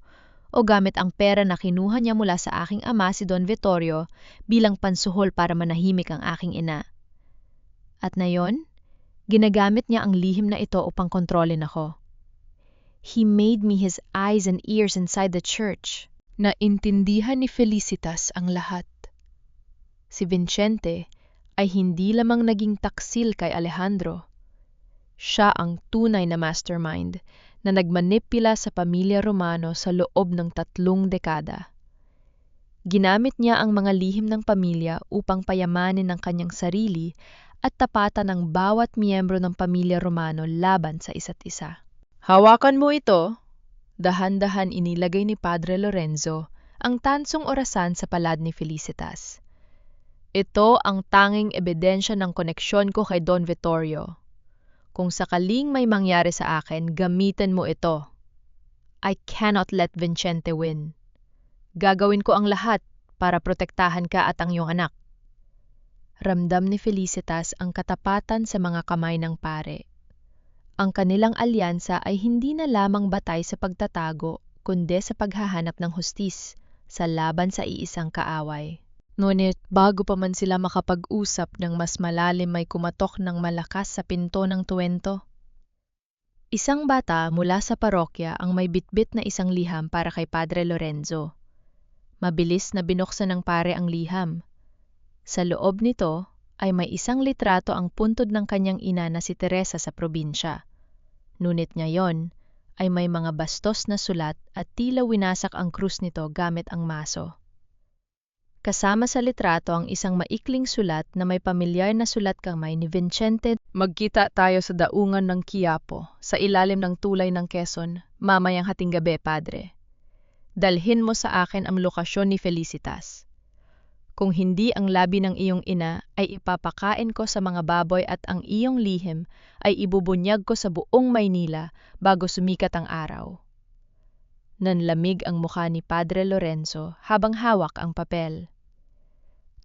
o gamit ang pera na kinuha niya mula sa aking ama si Don Vittorio bilang pansuhol para manahimik ang aking ina. At ngayon, ginagamit niya ang lihim na ito upang kontrolin ako. He made me his eyes and ears inside the church. Naintindihan ni Felicitas ang lahat. Si Vicente ay hindi lamang naging taksil kay Alejandro. Siya ang tunay na mastermind na nagmanipula sa pamilya Romano sa loob ng 3 dekada. Ginamit niya ang mga lihim ng pamilya upang payamanin ang kanyang sarili at tapatan ang bawat miyembro ng pamilya Romano laban sa isa't isa. Hawakan mo ito. Dahan-dahan inilagay ni Padre Lorenzo ang tansong orasan sa palad ni Felicitas. Ito ang tanging ebidensya ng koneksyon ko kay Don Vittorio. Kung sakaling may mangyari sa akin, gamitin mo ito. I cannot let Vicente win. Gagawin ko ang lahat para protektahan ka at ang iyong anak. Ramdam ni Felicitas ang katapatan sa mga kamay ng pare. Ang kanilang alyansa ay hindi na lamang batay sa pagtatago, kundi sa paghahanap ng hustis sa laban sa iisang kaaway. Ngunit bago pa man sila makapag-usap ng mas malalim, may kumatok ng malakas sa pinto ng tuwento. Isang bata mula sa parokya ang may bitbit na isang liham para kay Padre Lorenzo. Mabilis na binuksan ng pare ang liham. Sa loob nito ay may isang litrato ang puntod ng kanyang ina na si Teresa sa probinsya. Ngunit ngayon ay may mga bastos na sulat at tila winasak ang krus nito gamit ang maso. Kasama sa litrato ang isang maikling sulat na may pamilyar na sulat kamay ni Vicente. Magkita tayo sa daungan ng Quiapo, sa ilalim ng tulay ng Quezon, mamayang hating gabi, Padre. Dalhin mo sa akin ang lokasyon ni Felicitas. Kung hindi ang labi ng iyong ina, ay ipapakain ko sa mga baboy at ang iyong lihim ay ibubunyag ko sa buong Maynila bago sumikat ang araw. Nanlamig ang mukha ni Padre Lorenzo habang hawak ang papel.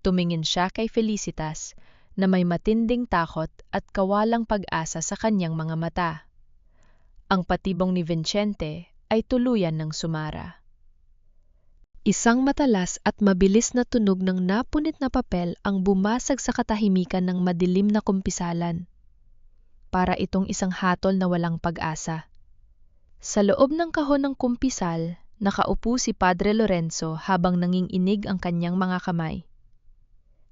Tumingin siya kay Felicitas na may matinding takot at kawalang pag-asa sa kanyang mga mata. Ang patibong ni Vicente ay tuluyan ng sumara. Isang matalas at mabilis na tunog ng napunit na papel ang bumasag sa katahimikan ng madilim na kumpisalan. Para itong isang hatol na walang pag-asa. Sa loob ng kahon ng kumpisal, nakaupo si Padre Lorenzo habang nanginginig ang kanyang mga kamay.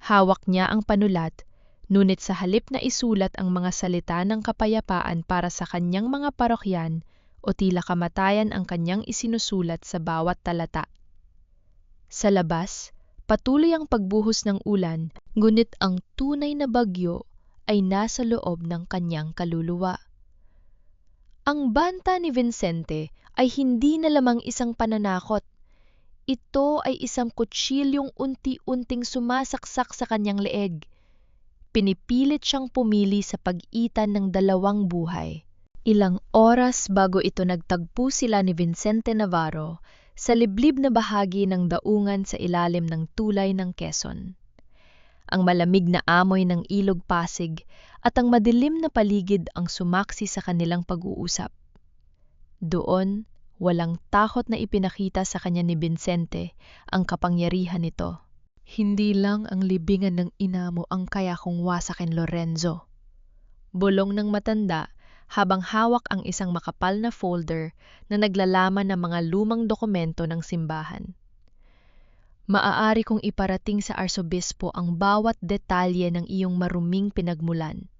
Hawak niya ang panulat, ngunit sa halip na isulat ang mga salita ng kapayapaan para sa kanyang mga parokyan o tila kamatayan ang kanyang isinusulat sa bawat talata. Sa labas, patuloy ang pagbuhos ng ulan, ngunit ang tunay na bagyo ay nasa loob ng kanyang kaluluwa. Ang banta ni Vicente ay hindi na lamang isang pananakot. Ito ay isang kutsilyong unti-unting sumasaksak sa kanyang leeg. Pinipilit siyang pumili sa pagitan ng dalawang buhay. Ilang oras bago ito nagtagpo sila ni Vicente Navarro sa liblib na bahagi ng daungan sa ilalim ng tulay ng Quezon. Ang malamig na amoy ng ilog Pasig at ang madilim na paligid ang sumaksi sa kanilang pag-uusap. Doon, walang takot na ipinakita sa kanya ni Vicente ang kapangyarihan nito. Hindi lang ang libingan ng ina mo ang kaya kong wasakin, Lorenzo. Bulong ng matanda habang hawak ang isang makapal na folder na naglalaman ng mga lumang dokumento ng simbahan. Maaari kong iparating sa arsobispo ang bawat detalye ng iyong maruming pinagmulan.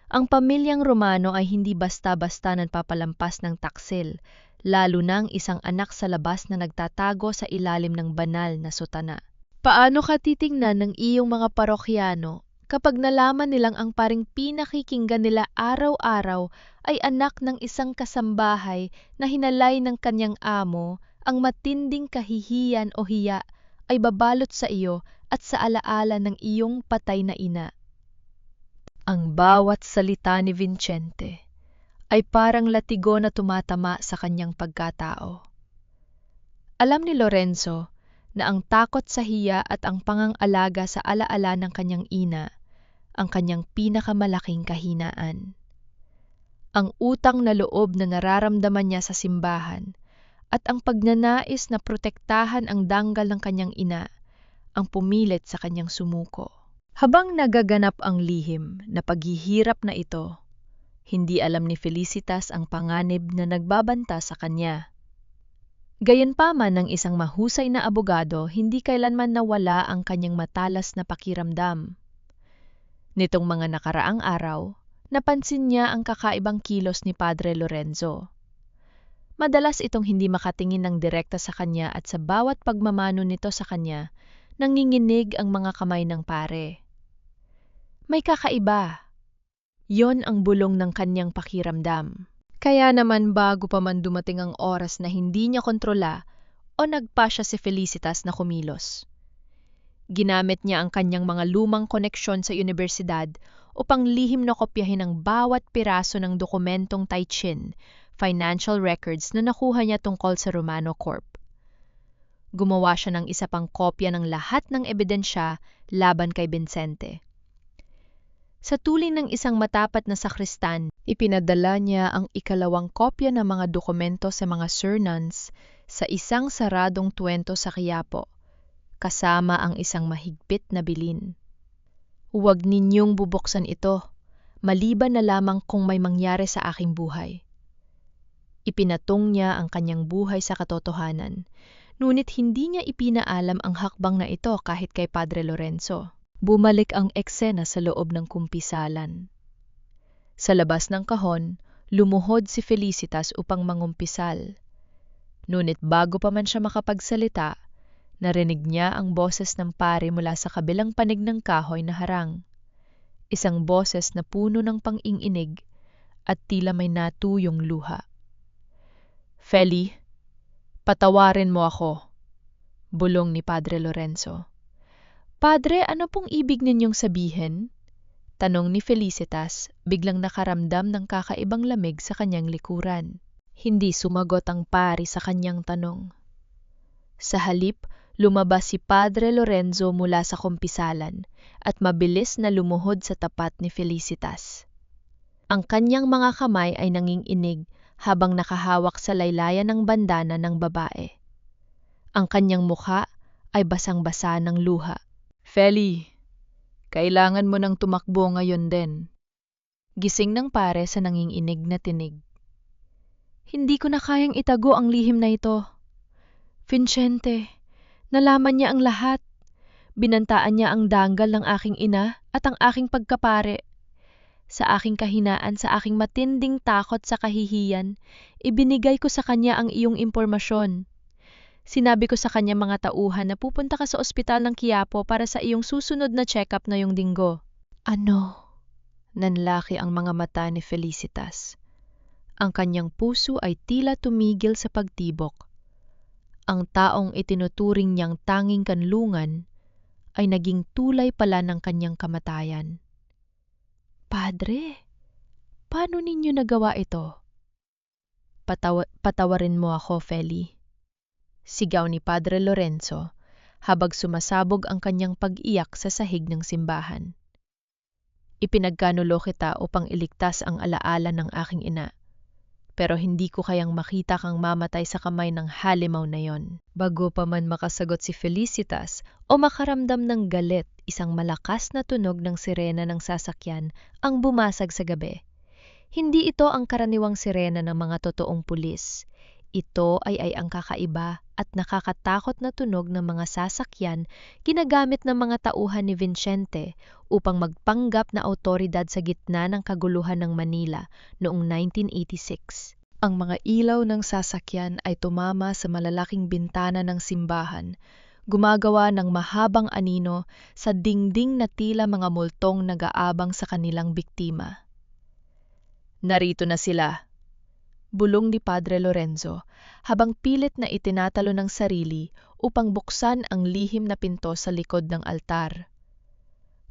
Ang pamilyang Romano ay hindi basta-basta nagpapalampas ng taksil, lalo na ang isang anak sa labas na nagtatago sa ilalim ng banal na sutana. Paano ka titingnan ng iyong mga parokyano kapag nalaman nilang ang paring pinakikinggan nila araw-araw ay anak ng isang kasambahay na hinalay ng kanyang amo, ang matinding kahihiyan o hiya ay babalot sa iyo at sa alaala ng iyong patay na ina? Ang bawat salita ni Vicente ay parang latigo na tumatama sa kanyang pagkatao. Alam ni Lorenzo na ang takot sa hiya at ang pangangalaga sa alaala ng kanyang ina ang kanyang pinakamalaking kahinaan. Ang utang na loob na nararamdaman niya sa simbahan at ang pagnanais na protektahan ang danggal ng kanyang ina ang pumilit sa kanyang sumuko. Habang nagaganap ang lihim na paghihirap na ito, hindi alam ni Felicitas ang panganib na nagbabanta sa kanya. Gayunpaman ng isang mahusay na abogado, hindi kailanman nawala ang kanyang matalas na pakiramdam. Nitong mga nakaraang araw, napansin niya ang kakaibang kilos ni Padre Lorenzo. Madalas itong hindi makatingin ng direkta sa kanya at sa bawat pagmamano nito sa kanya, nanginginig ang mga kamay ng pare. May kakaiba. Yon ang bulong ng kanyang pakiramdam. Kaya naman bago pa man dumating ang oras na hindi niya kontrola o nagpasya si Felicitas na kumilos. Ginamit niya ang kanyang mga lumang koneksyon sa universidad upang lihim na kopyahin ang bawat piraso ng dokumentong Taichin, financial records na nakuha niya tungkol sa Romano Corp. Gumawa siya ng isa pang kopya ng lahat ng ebidensya laban kay Vincente. Sa tuling ng isang matapat na sakristan, ipinadala niya ang ikalawang kopya ng mga dokumento sa mga surnans sa isang saradong tuwento sa Quiapo, kasama ang isang mahigpit na bilin. Huwag ninyong bubuksan ito, maliban na lamang kung may mangyari sa aking buhay. Ipinatong niya ang kanyang buhay sa katotohanan, ngunit hindi niya ipinaalam ang hakbang na ito kahit kay Padre Lorenzo. Bumalik ang eksena sa loob ng kumpisalan. Sa labas ng kahon, lumuhod si Felicitas upang mangumpisal. Ngunit bago pa man siya makapagsalita, narinig niya ang boses ng pare mula sa kabilang panig ng kahoy na harang. Isang boses na puno ng pang-inginig at tila may natuyong luha. "Feli, patawarin mo ako," bulong ni Padre Lorenzo. "Padre, ano pong ibig ninyong sabihin?" tanong ni Felicitas, biglang nakaramdam ng kakaibang lamig sa kanyang likuran. Hindi sumagot ang pari sa kanyang tanong. Sa halip, lumabas si Padre Lorenzo mula sa kumpisalan at mabilis na lumuhod sa tapat ni Felicitas. Ang kanyang mga kamay ay nanginginig habang nakahawak sa laylayan ng bandana ng babae. Ang kanyang mukha ay basang-basa ng luha. "Feli, kailangan mo nang tumakbo ngayon din." Gising ng pare sa nanginginig na tinig. "Hindi ko na kayang itago ang lihim na ito. Vincente, nalaman niya ang lahat. Binantaan niya ang danggal ng aking ina at ang aking pagkapare. Sa aking kahinaan, sa aking matinding takot sa kahihiyan, ibinigay ko sa kanya ang iyong impormasyon. Sinabi ko sa kanya mga tauhan na pupunta ka sa ospital ng Quiapo para sa iyong susunod na check-up ngayong linggo." "Ano?" Nanlaki ang mga mata ni Felicitas. Ang kanyang puso ay tila tumigil sa pagtibok. Ang taong itinuturing niyang tanging kanlungan ay naging tulay pala ng kanyang kamatayan. "Padre, paano ninyo nagawa ito?" Patawarin mo ako, Feli," sigaw ni Padre Lorenzo habang sumasabog ang kanyang pag-iyak sa sahig ng simbahan. "Ipinagkanulo kita upang iligtas ang alaala ng aking ina, pero hindi ko kayang makita kang mamatay sa kamay ng halimaw na yon." Bago pa man makasagot si Felicitas o makaramdam ng galit, isang malakas na tunog ng sirena ng sasakyan ang bumasag sa gabi. Hindi ito ang karaniwang sirena ng mga totoong pulis. Ito ay ang kakaiba at nakakatakot na tunog ng mga sasakyan ginagamit ng mga tauhan ni Vincente upang magpanggap na awtoridad sa gitna ng kaguluhan ng Manila noong 1986. Ang mga ilaw ng sasakyan ay tumama sa malalaking bintana ng simbahan, gumagawa ng mahabang anino sa dingding na tila mga multong nag-aabang sa kanilang biktima. "Narito na sila," bulong ni Padre Lorenzo habang pilit na itinatalo ng sarili upang buksan ang lihim na pinto sa likod ng altar.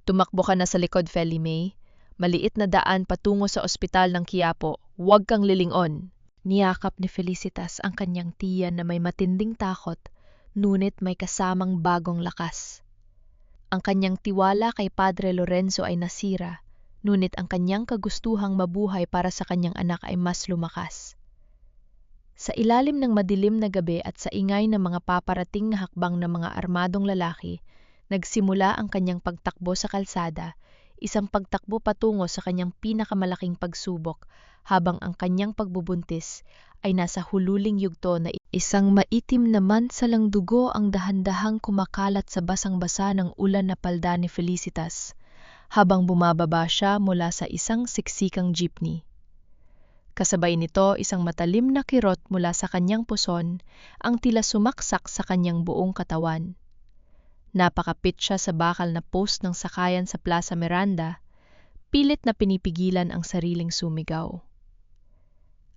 "Tumakbo ka na sa likod, Feli May. Maliit na daan patungo sa ospital ng Quiapo. Huwag kang lilingon." Niyakap ni Felicitas ang kanyang tiyan na may matinding takot, ngunit may kasamang bagong lakas. Ang kanyang tiwala kay Padre Lorenzo ay nasira, ngunit ang kanyang kagustuhang mabuhay para sa kanyang anak ay mas lumakas. Sa ilalim ng madilim na gabi at sa ingay ng mga paparating na hakbang ng mga armadong lalaki, nagsimula ang kanyang pagtakbo sa kalsada, isang pagtakbo patungo sa kanyang pinakamalaking pagsubok, habang ang kanyang pagbubuntis ay nasa hululing yugto na isang maitim na mansalang dugo ang dahan-dahang kumakalat sa basang-basa ng ulan na palda ni Felicitas, habang bumababa siya mula sa isang siksikang jeepney. Kasabay nito, isang matalim na kirot mula sa kanyang puson ang tila sumaksak sa kanyang buong katawan. Napakapit siya sa bakal na post ng sakayan sa Plaza Miranda, pilit na pinipigilan ang sariling sumigaw.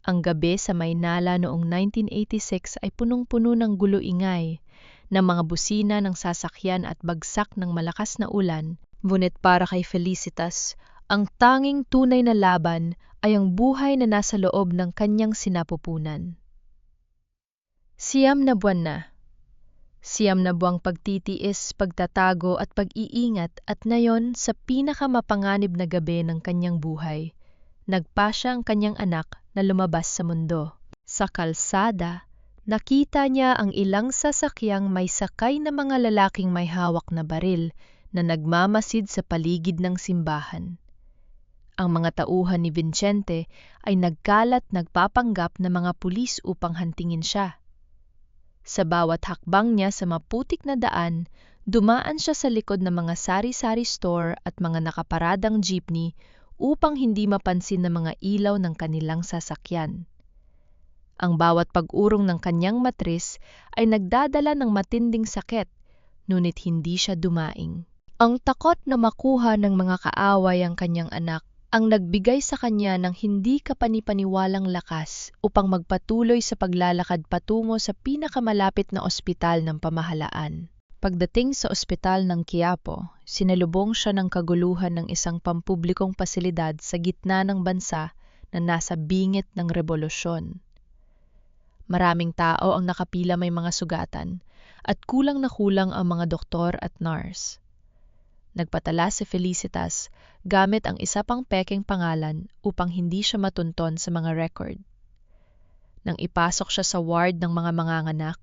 Ang gabi sa Maynala noong 1986 ay punong-puno ng gulo-ingay, ng mga busina ng sasakyan at bagsak ng malakas na ulan, ngunit para kay Felicitas, ang tanging tunay na laban ay ang buhay na nasa loob ng kanyang sinapupunan. 9 na buwan na. Siyam na buwang pagtitiis, pagtatago at pag-iingat at ngayon sa pinakamapanganib na gabi ng kanyang buhay, nagpasya ang kanyang anak na lumabas sa mundo. Sa kalsada, nakita niya ang ilang sasakyang may sakay na mga lalaking may hawak na baril na nagmamasid sa paligid ng simbahan. Ang mga tauhan ni Vincente ay nagkalat nagpapanggap na mga pulis upang hantingin siya. Sa bawat hakbang niya sa maputik na daan, dumaan siya sa likod ng mga sari-sari store at mga nakaparadang jeepney upang hindi mapansin ng mga ilaw ng kanilang sasakyan. Ang bawat pag-urong ng kanyang matris ay nagdadala ng matinding sakit, ngunit hindi siya dumaing. Ang takot na makuha ng mga kaaway ang kanyang anak ang nagbigay sa kanya ng hindi kapanipaniwalang lakas upang magpatuloy sa paglalakad patungo sa pinakamalapit na ospital ng pamahalaan. Pagdating sa ospital ng Quiapo, sinalubong siya ng kaguluhan ng isang pampublikong pasilidad sa gitna ng bansa na nasa bingit ng rebolusyon. Maraming tao ang nakapila, may mga sugatan, at kulang na kulang ang mga doktor at nurse. Nagpatala si Felicitas gamit ang isa pang pekeng pangalan upang hindi siya matunton sa mga record. Nang ipasok siya sa ward ng mga manganganak,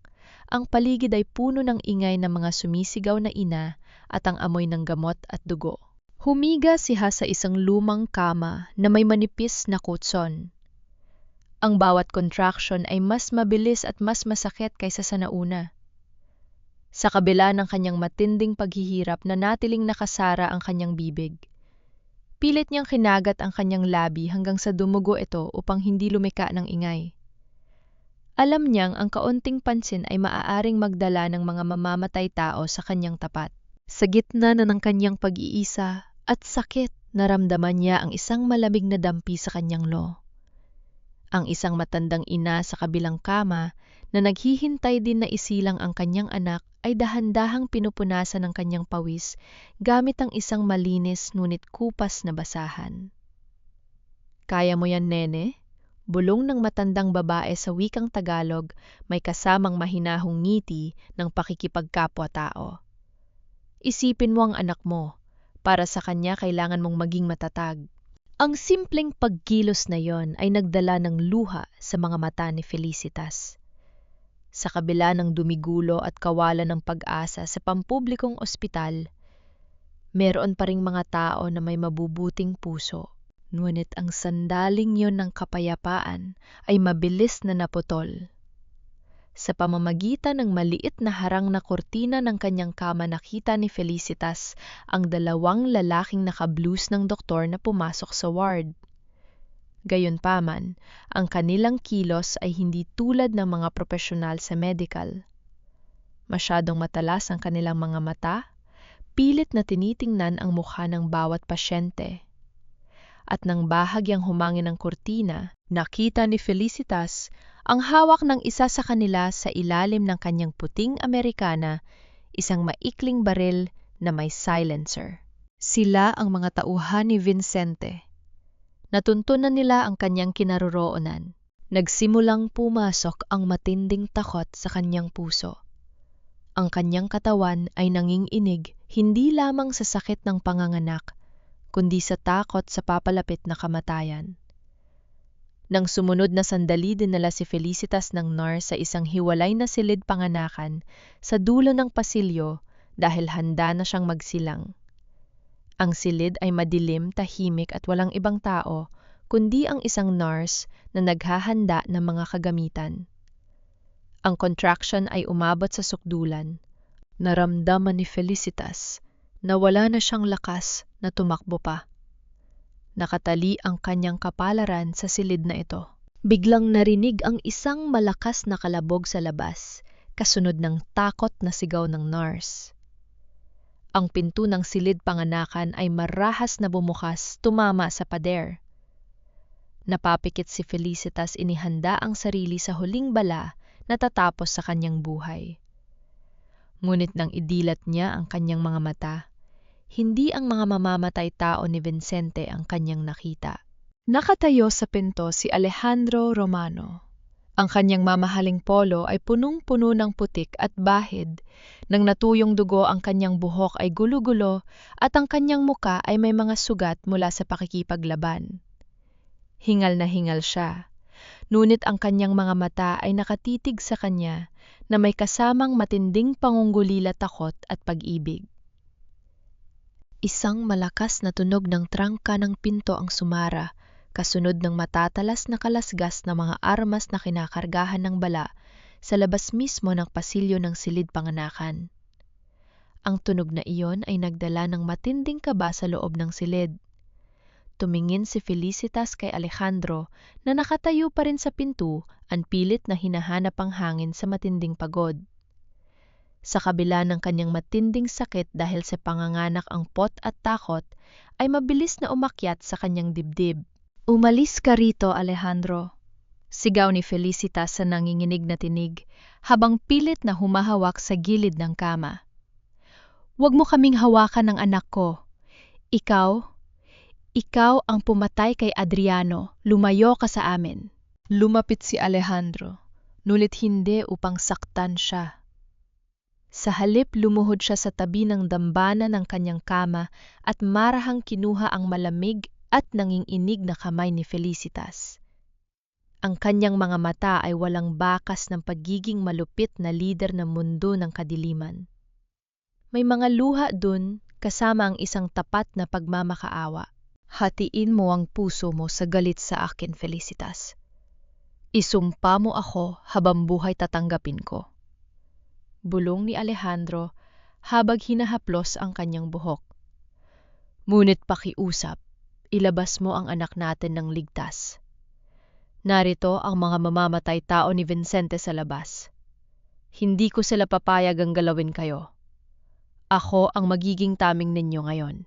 ang paligid ay puno ng ingay ng mga sumisigaw na ina at ang amoy ng gamot at dugo. Humiga siya sa isang lumang kama na may manipis na kutson. Ang bawat contraction ay mas mabilis at mas masakit kaysa sa nauna. Sa kabila ng kanyang matinding paghihirap, nanatiling nakasara ang kanyang bibig. Pilit niyang kinagat ang kanyang labi hanggang sa dumugo ito upang hindi lumika ng ingay. Alam niyang ang kaunting pansin ay maaaring magdala ng mga mamamatay tao sa kanyang tapat. Sa gitna na ng kanyang pag-iisa at sakit, naramdaman niya ang isang malamig na dampi sa kanyang loo. Ang isang matandang ina sa kabilang kama na naghihintay din na isilang ang kanyang anak ay dahan-dahang pinupunasan ng kanyang pawis gamit ang isang malinis ngunit kupas na basahan. "Kaya mo yan, nene?" Bulong ng matandang babae sa wikang Tagalog, may kasamang mahinahong ngiti ng pakikipagkapwa-tao. "Isipin mo ang anak mo. Para sa kanya kailangan mong maging matatag." Ang simpleng pagkilos na yon ay nagdala ng luha sa mga mata ni Felicitas. Sa kabila ng dumigulo at kawalan ng pag-asa sa pampublikong ospital, meron pa ring mga tao na may mabubuting puso. Ngunit ang sandaling yon ng kapayapaan ay mabilis na naputol. Sa pamamagitan ng maliit na harang na kurtina ng kanyang kama, nakita ni Felicitas ang dalawang lalaking naka-blues ng doktor na pumasok sa ward. Gayunpaman, ang kanilang kilos ay hindi tulad ng mga profesional sa medical. Masyadong matalas ang kanilang mga mata, pilit na tinitingnan ang mukha ng bawat pasyente. At nang bahagyang humangin ang kurtina, nakita ni Felicitas ang hawak ng isa sa kanila sa ilalim ng kanyang puting Amerikana, isang maikling baril na may silencer. Sila ang mga tauhan ni Vincente. Natuntunan nila ang kanyang kinaroroonan. Nagsimulang pumasok ang matinding takot sa kanyang puso. Ang kanyang katawan ay nanginginig hindi lamang sa sakit ng panganganak, kundi sa takot sa papalapit na kamatayan. Nang sumunod na sandali, dinala si Felicitas ng nurse sa isang hiwalay na silid panganakan sa dulo ng pasilyo dahil handa na siyang magsilang. Ang silid ay madilim, tahimik at walang ibang tao, kundi ang isang nurse na naghahanda ng mga kagamitan. Ang contraction ay umabot sa sukdulan. Naramdaman ni Felicitas na wala na siyang lakas na tumakbo pa. Nakatali ang kanyang kapalaran sa silid na ito. Biglang narinig ang isang malakas na kalabog sa labas, kasunod ng takot na sigaw ng nurse. Ang pinto ng silid panganakan ay marahas na bumukas, tumama sa pader. Napapikit si Felicitas, inihanda ang sarili sa huling bala na tatapos sa kanyang buhay. Ngunit nang idilat niya ang kanyang mga mata, hindi ang mga mamamatay tao ni Vincente ang kanyang nakita. Nakatayo sa pinto si Alejandro Romano, Ang kanyang mamahaling polo ay punong-puno ng putik at bahid. Nang natuyong dugo ang kanyang buhok ay gulo-gulo at ang kanyang muka ay may mga sugat mula sa pakikipaglaban. Hingal na hingal siya, ngunit ang kanyang mga mata ay nakatitig sa kanya na may kasamang matinding pangunggulila, takot at pag-ibig. Isang malakas na tunog ng trangka ng pinto ang sumara, kasunod ng matatalas na kalasgas na mga armas na kinakargahan ng bala sa labas mismo ng pasilyo ng silid panganakan. Ang tunog na iyon ay nagdala ng matinding kaba sa loob ng silid. Tumingin si Felicitas kay Alejandro na nakatayo pa rin sa pinto, ang pilit na hinahanap ang hangin sa matinding pagod. Sa kabila ng kanyang matinding sakit dahil sa panganganak ang pot at takot, ay mabilis na umakyat sa kanyang dibdib. "Umalis ka rito, Alejandro," sigaw ni Felicitas sa nanginginig na tinig, habang pilit na humahawak sa gilid ng kama. "Huwag mo kaming hawakan ng anak ko. Ikaw ang pumatay kay Adriano. Lumayo ka sa amin." Lumapit si Alejandro, nulit hindi upang saktan siya. Sa halip, lumuhod siya sa tabi ng dambana ng kanyang kama at marahang kinuha ang malamig at nanginginig na kamay ni Felicitas. Ang kanyang mga mata ay walang bakas ng pagiging malupit na lider ng mundo ng kadiliman. May mga luha dun kasama ang isang tapat na pagmamakaawa. "Hatiin mo ang puso mo sa galit sa akin, Felicitas. Isumpa mo ako habang buhay, tatanggapin ko," bulong ni Alejandro habang hinahaplos ang kanyang buhok. "Ngunit pakiusap, ilabas mo ang anak natin ng ligtas. Narito ang mga mamamatay tao ni Vicente sa labas. Hindi ko sila papayag ang galawin kayo. Ako ang magiging taming ninyo ngayon."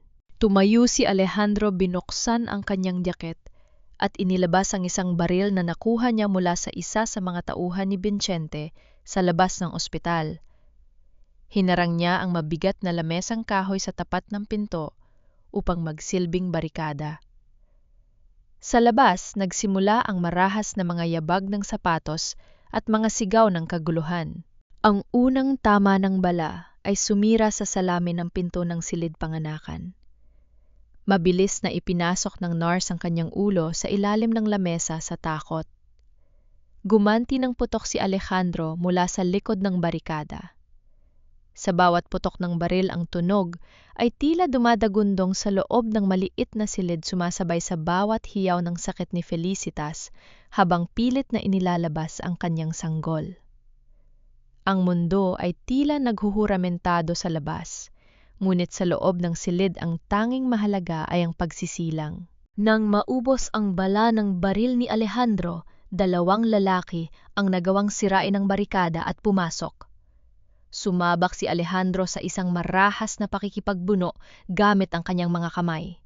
Tumayo si Alejandro, binuksan ang kanyang jacket at inilabas ang isang baril na nakuha niya mula sa isa sa mga tauhan ni Vicente sa labas ng ospital. Hinarang niya ang mabigat na lamesang kahoy sa tapat ng pinto upang magsilbing barikada. Sa labas, nagsimula ang marahas na mga yabag ng sapatos at mga sigaw ng kaguluhan. Ang unang tama ng bala ay sumira sa salamin ng pinto ng silid panganakan. Mabilis na ipinasok ng nurse ang kanyang ulo sa ilalim ng lamesa sa takot. Gumanti ng putok si Alejandro mula sa likod ng barikada. Sa bawat putok ng baril, ang tunog ay tila dumadagundong sa loob ng maliit na silid, sumasabay sa bawat hiyaw ng sakit ni Felicitas habang pilit na inilalabas ang kanyang sanggol. Ang mundo ay tila naghuhuramentado sa labas, ngunit sa loob ng silid ang tanging mahalaga ay ang pagsisilang. Nang maubos ang bala ng baril ni Alejandro, 2 lalaki ang nagawang sirain ang barikada at pumasok. Sumabak si Alejandro sa isang marahas na pakikipagbuno gamit ang kanyang mga kamay.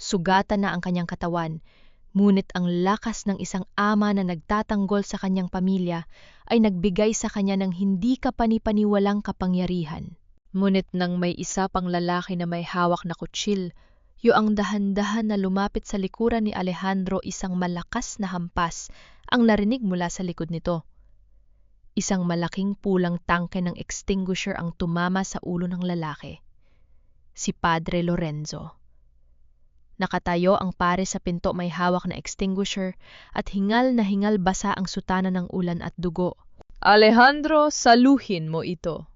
Sugatan na ang kanyang katawan, ngunit ang lakas ng isang ama na nagtatanggol sa kanyang pamilya ay nagbigay sa kanya ng hindi kapani-paniwalang kapangyarihan. Ngunit nang may isa pang lalaki na may hawak na kutsil, ang dahan-dahan na lumapit sa likuran ni Alejandro, isang malakas na hampas ang narinig mula sa likod nito. Isang malaking pulang tangke ng extinguisher ang tumama sa ulo ng lalaki, si Padre Lorenzo. Nakatayo ang pare sa pinto, may hawak na extinguisher at hingal na hingal, basa ang sutana ng ulan at dugo. "Alejandro, saluhin mo ito,"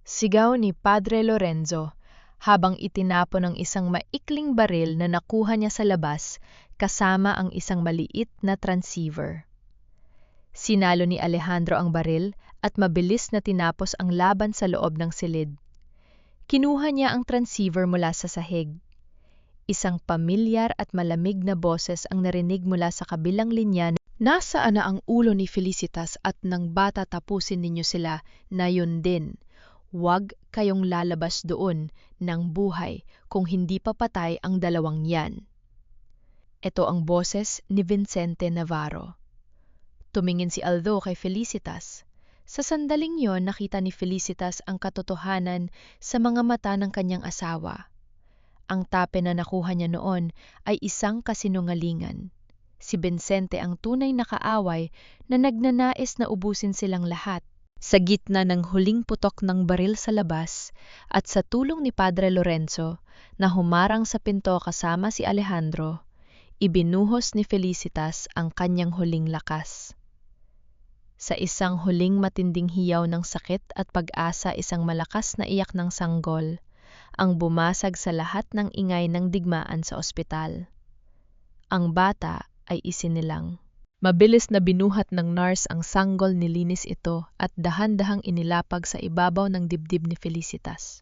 sigaw ni Padre Lorenzo habang itinapon ang isang maikling baril na nakuha niya sa labas kasama ang isang maliit na transceiver. Sinalo ni Alejandro ang baril at mabilis na tinapos ang laban sa loob ng silid. Kinuha niya ang transceiver mula sa sahig. Isang pamilyar at malamig na boses ang narinig mula sa kabilang linya. "Nasaan na ang ulo ni Felicitas at nang bata tapusin ninyo sila na yun din. Huwag kayong lalabas doon ng buhay kung hindi papatay ang 2 yan." Ito ang boses ni Vicente Navarro. Tumingin si Aldo kay Felicitas. Sa sandaling yon, nakita ni Felicitas ang katotohanan sa mga mata ng kanyang asawa. Ang tape na nakuha niya noon ay isang kasinungalingan. Si Vincente ang tunay na kaaway na nagnanais na ubusin silang lahat. Sa gitna ng huling putok ng baril sa labas at sa tulong ni Padre Lorenzo na humarang sa pinto kasama si Alejandro, ibinuhos ni Felicitas ang kanyang huling lakas. Sa isang huling matinding hiyaw ng sakit at pag-asa, isang malakas na iyak ng sanggol ang bumasag sa lahat ng ingay ng digmaan sa ospital. Ang bata ay isinilang. Mabilis na binuhat ng nurse ang sanggol, nilinis ito at dahan-dahang inilapag sa ibabaw ng dibdib ni Felicitas.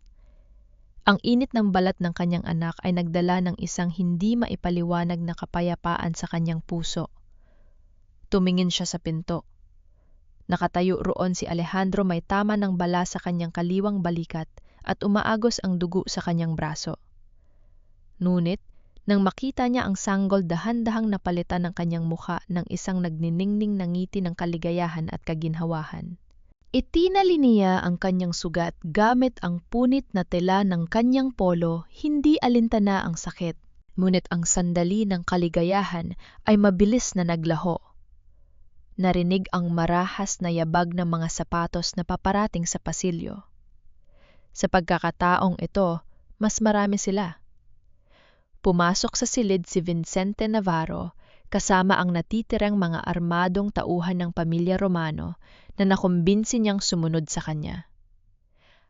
Ang init ng balat ng kanyang anak ay nagdala ng isang hindi maipaliwanag na kapayapaan sa kanyang puso. Tumingin siya sa pinto. Nakatayo roon si Alejandro, may tama ng bala sa kanyang kaliwang balikat at umaagos ang dugo sa kanyang braso. Ngunit, nang makita niya ang sanggol, dahan-dahang napalitan ng kanyang mukha ng isang nagniningning na ngiti ng kaligayahan at kaginhawahan. Itinali niya ang kanyang sugat gamit ang punit na tela ng kanyang polo, hindi alintana ang sakit. Ngunit ang sandali ng kaligayahan ay mabilis na naglaho. Narinig ang marahas na yabag ng mga sapatos na paparating sa pasilyo. Sa pagkakataong ito, mas marami sila. Pumasok sa silid si Vincente Navarro kasama ang natitirang mga armadong tauhan ng pamilya Romano na nakumbinsi niyang sumunod sa kanya.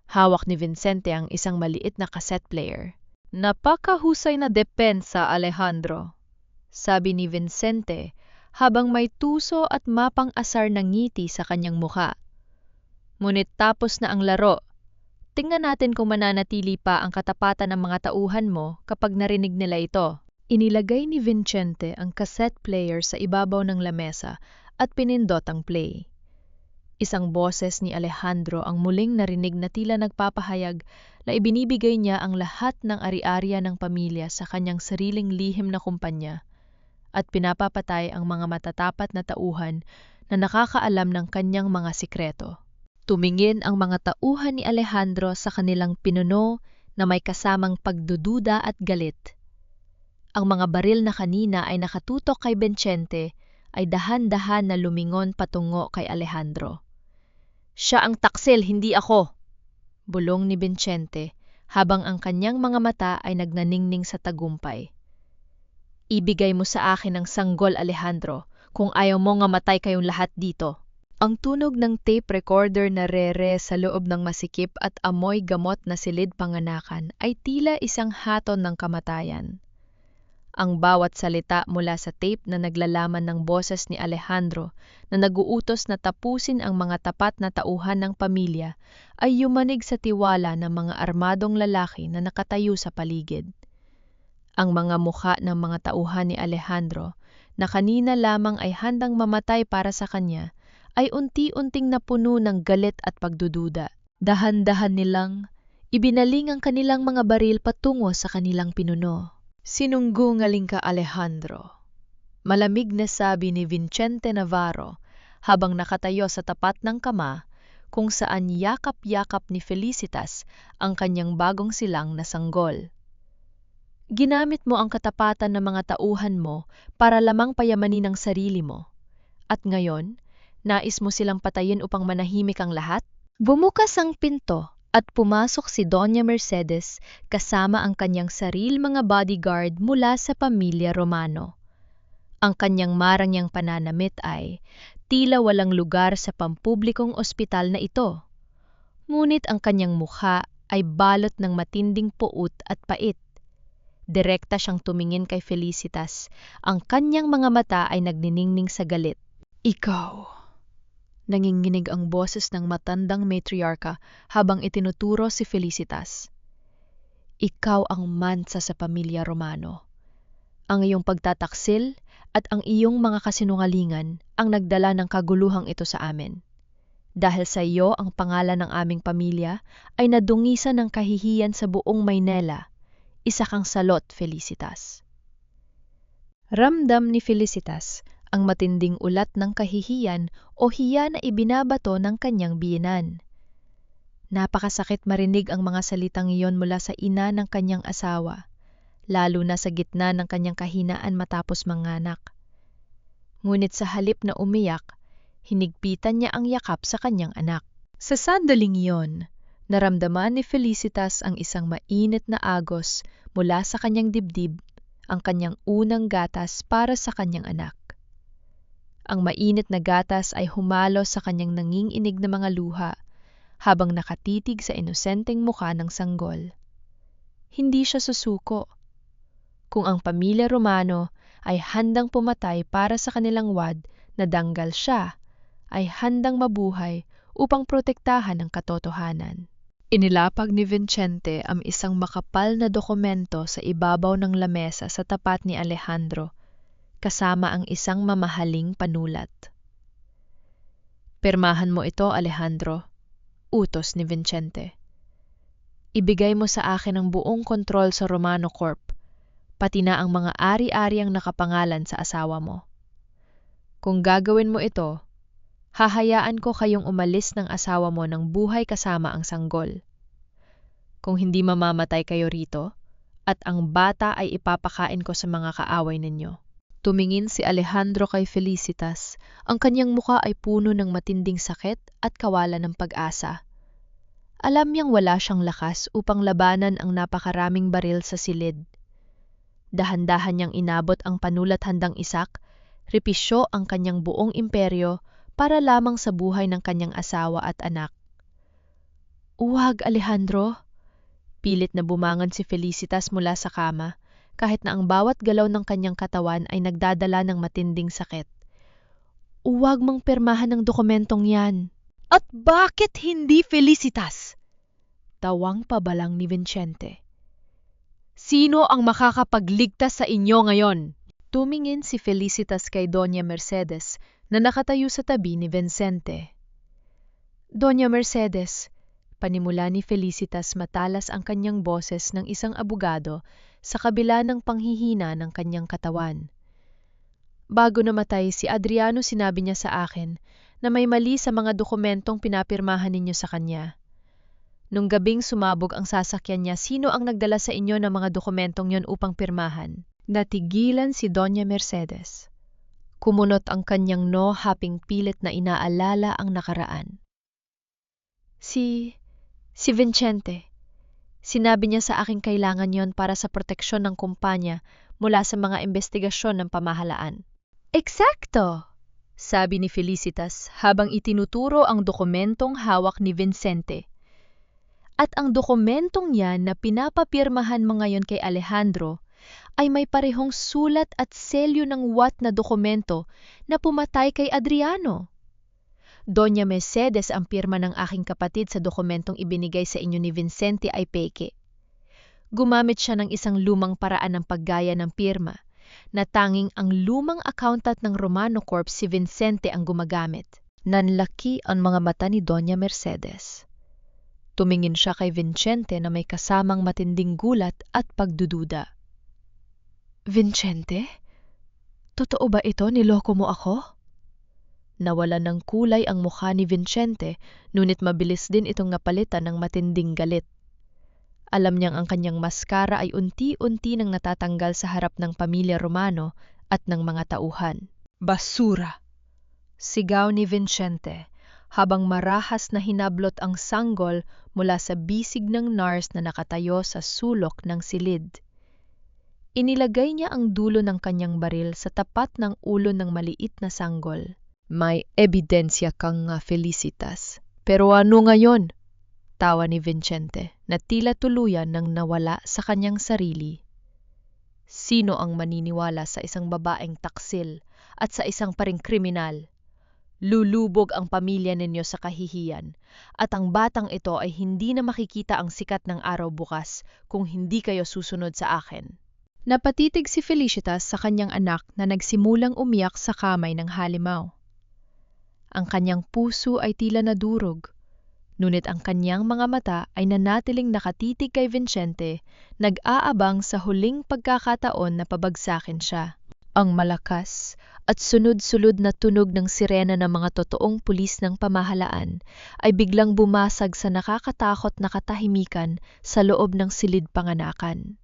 Hawak ni Vincente ang isang maliit na cassette player. "Napakahusay na depensa, Alejandro," sabi ni Vincente habang may tuso at mapang-asar na ngiti sa kanyang mukha. "Ngunit tapos na ang laro. Tingnan natin kung mananatili pa ang katapatan ng mga tauhan mo kapag narinig nila ito." Inilagay ni Vincente ang cassette player sa ibabaw ng lamesa at pinindot ang play. Isang boses ni Alejandro ang muling narinig na tila nagpapahayag na ibinibigay niya ang lahat ng ari-arya ng pamilya sa kanyang sariling lihim na kumpanya at pinapapatay ang mga matatapat na tauhan na nakakaalam ng kanyang mga sikreto. Tumingin ang mga tauhan ni Alejandro sa kanilang pinuno na may kasamang pagdududa at galit. Ang mga baril na kanina ay nakatutok kay Vincente ay dahan-dahan na lumingon patungo kay Alejandro. "Siya ang taksil, hindi ako," bulong ni Vincente habang ang kanyang mga mata ay nagnaningning sa tagumpay. "Ibigay mo sa akin ang sanggol, Alejandro, kung ayaw mo nga matay kayong lahat dito." Ang tunog ng tape recorder na re-re sa loob ng masikip at amoy gamot na silid panganakan ay tila isang haton ng kamatayan. Ang bawat salita mula sa tape na naglalaman ng boses ni Alejandro na naguutos na tapusin ang mga tapat na tauhan ng pamilya ay yumanig sa tiwala ng mga armadong lalaki na nakatayo sa paligid. Ang mga mukha ng mga tauhan ni Alejandro na kanina lamang ay handang mamatay para sa kanya ay unti-unting napuno ng galit at pagdududa. Dahan-dahan nilang ibinaling ang kanilang mga baril patungo sa kanilang pinuno. "Sinunggungaling ka, Alejandro," malamig na sabi ni Vincente Navarro habang nakatayo sa tapat ng kama kung saan yakap-yakap ni Felicitas ang kanyang bagong silang na sanggol. "Ginamit mo ang katapatan ng mga tauhan mo para lamang payamanin ang sarili mo. At ngayon, nais mo silang patayin upang manahimik ang lahat?" Bumukas ang pinto at pumasok si Doña Mercedes kasama ang kanyang saril mga bodyguard mula sa pamilya Romano. Ang kanyang marangyang pananamit ay tila walang lugar sa pampublikong ospital na ito. Ngunit ang kanyang mukha ay balot ng matinding puot at pait. Direkta siyang tumingin kay Felicitas. Ang kanyang mga mata ay nagniningning sa galit. "Ikaw," nanginginig ang boses ng matandang matriarka habang itinuturo si Felicitas. "Ikaw ang mansa sa pamilya Romano. Ang iyong pagtataksil at ang iyong mga kasinungalingan ang nagdala ng kaguluhang ito sa amin. Dahil sa iyo, ang pangalan ng aming pamilya ay nadungisan ng kahihiyan sa buong Maynila. Isa kang salot, Felicitas." Ramdam ni Felicitas ang matinding ulat ng kahihiyan o hiya na ibinabato ng kanyang biyenan. Napakasakit marinig ang mga salitang iyon mula sa ina ng kanyang asawa, lalo na sa gitna ng kanyang kahinaan matapos manganak. Ngunit sa halip na umiyak, hinigpitan niya ang yakap sa kanyang anak. Sa sandaling iyon, naramdaman ni Felicitas ang isang mainit na agos mula sa kanyang dibdib, ang kanyang unang gatas para sa kanyang anak. Ang mainit na gatas ay humalo sa kanyang nanginginig na mga luha habang nakatitig sa inosenteng mukha ng sanggol. Hindi siya susuko. Kung ang pamilya Romano ay handang pumatay para sa kanilang wad na danggal siya, ay handang mabuhay upang protektahan ang katotohanan. Inilapag ni Vincente ang isang makapal na dokumento sa ibabaw ng lamesa sa tapat ni Alejandro, kasama ang isang mamahaling panulat. "Pirmahan mo ito, Alejandro," utos ni Vincente. "Ibigay mo sa akin ang buong kontrol sa Romano Corp, pati na ang mga ari-ariang nakapangalan sa asawa mo. Kung gagawin mo ito, hahayaan ko kayong umalis ng asawa mo ng buhay kasama ang sanggol. Kung hindi mamamatay kayo rito, at ang bata ay ipapakain ko sa mga kaaway ninyo." Tumingin si Alejandro kay Felicitas. Ang kanyang mukha ay puno ng matinding sakit at kawalan ng pag-asa. Alam niyang wala siyang lakas upang labanan ang napakaraming baril sa silid. Dahan-dahan niyang inabot ang panulat handang isak, repisyo ang kanyang buong imperyo para lamang sa buhay ng kanyang asawa at anak. "Huwag, Alejandro!" Pilit na bumangon si Felicitas mula sa kama, kahit na ang bawat galaw ng kanyang katawan ay nagdadala ng matinding sakit. "Huwag mong pirmahan ang dokumentong yan." "At bakit hindi, Felicitas?" Tawang pabalang ni Vincente. "Sino ang makakapagligtas sa inyo ngayon?" Tumingin si Felicitas kay Doña Mercedes na nakatayo sa tabi ni Vincente. "Doña Mercedes," panimula ni Felicitas matalas ang kanyang boses ng isang abogado sa kabila ng panghihina ng kanyang katawan. "Bago namatay si Adriano, sinabi niya sa akin na may mali sa mga dokumentong pinapirmahan ninyo sa kanya. Nung gabing sumabog ang sasakyan niya, sino ang nagdala sa inyo ng mga dokumentong yon upang pirmahan?" Natigilan si Doña Mercedes. Kumunot ang kanyang haping pilit na inaalala ang nakaraan. Si Vincente. Sinabi niya sa akin kailangan yon para sa proteksyon ng kumpanya mula sa mga investigasyon ng pamahalaan. "Eksakto!" sabi ni Felicitas habang itinuturo ang dokumentong hawak ni Vincente. "At ang dokumentong yan na pinapapirmahan mo ngayon kay Alejandro ay may parehong sulat at selyo ng wat na dokumento na pumatay kay Adriano. Doña Mercedes, ang pirma ng aking kapatid sa dokumentong ibinigay sa inyo ni Vincente ay peke. Gumamit siya ng isang lumang paraan ng paggaya ng pirma, na tanging ang lumang accountant ng Romano Corp si Vincente ang gumagamit." Nanlaki ang mga mata ni Doña Mercedes. Tumingin siya kay Vincente na may kasamang matinding gulat at pagdududa. "Vincente? Totoo ba ito? Niloko mo ako?" Nawalan ng kulay ang mukha ni Vincente, ngunit mabilis din itong napalitan ng matinding galit. Alam niyang ang kanyang maskara ay unti-unti nang natatanggal sa harap ng pamilya Romano at ng mga tauhan. "Basura!" sigaw ni Vincente, habang marahas na hinablot ang sanggol mula sa bisig ng nurse na nakatayo sa sulok ng silid. Inilagay niya ang dulo ng kanyang baril sa tapat ng ulo ng maliit na sanggol. "May ebidensya kang nga, Felicitas. Pero ano ngayon?" tawa ni Vincente, na tila tuluyan nang nawala sa kanyang sarili. "Sino ang maniniwala sa isang babaeng taksil at sa isang paring kriminal? Lulubog ang pamilya ninyo sa kahihiyan, at ang batang ito ay hindi na makikita ang sikat ng araw bukas kung hindi kayo susunod sa akin." Napatitig si Felicitas sa kanyang anak na nagsimulang umiyak sa kamay ng halimaw. Ang kanyang puso ay tila nadurog, ngunit ang kanyang mga mata ay nanatiling nakatitig kay Vincente, nag-aabang sa huling pagkakataon na pabagsakin siya. Ang malakas at sunod-sulod na tunog ng sirena ng mga totoong pulis ng pamahalaan ay biglang bumasag sa nakakatakot na katahimikan sa loob ng silid panganakan.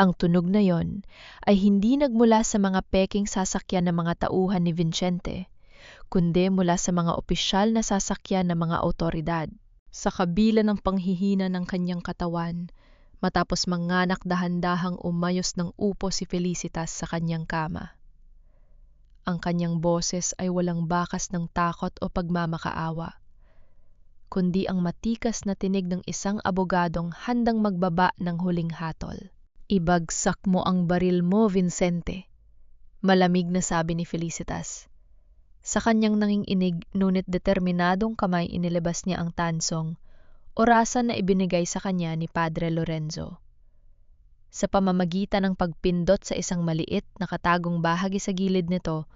Ang tunog na yon ay hindi nagmula sa mga peking sasakyan ng mga tauhan ni Vincente, kundi mula sa mga opisyal na sasakyan ng mga awtoridad. Sa kabila ng panghihina ng kanyang katawan, matapos manganak dahan-dahang umayos ng upo si Felicitas sa kanyang kama. Ang kanyang boses ay walang bakas ng takot o pagmamakaawa, kundi ang matikas na tinig ng isang abogadong handang magbaba ng huling hatol. "Ibagsak mo ang baril mo, Vincente," malamig na sabi ni Felicitas. Sa kanyang nanginginig ngunit determinadong kamay inilabas niya ang tansong, orasan na ibinigay sa kanya ni Padre Lorenzo. Sa pamamagitan ng pagpindot sa isang maliit na katagong bahagi sa gilid nito,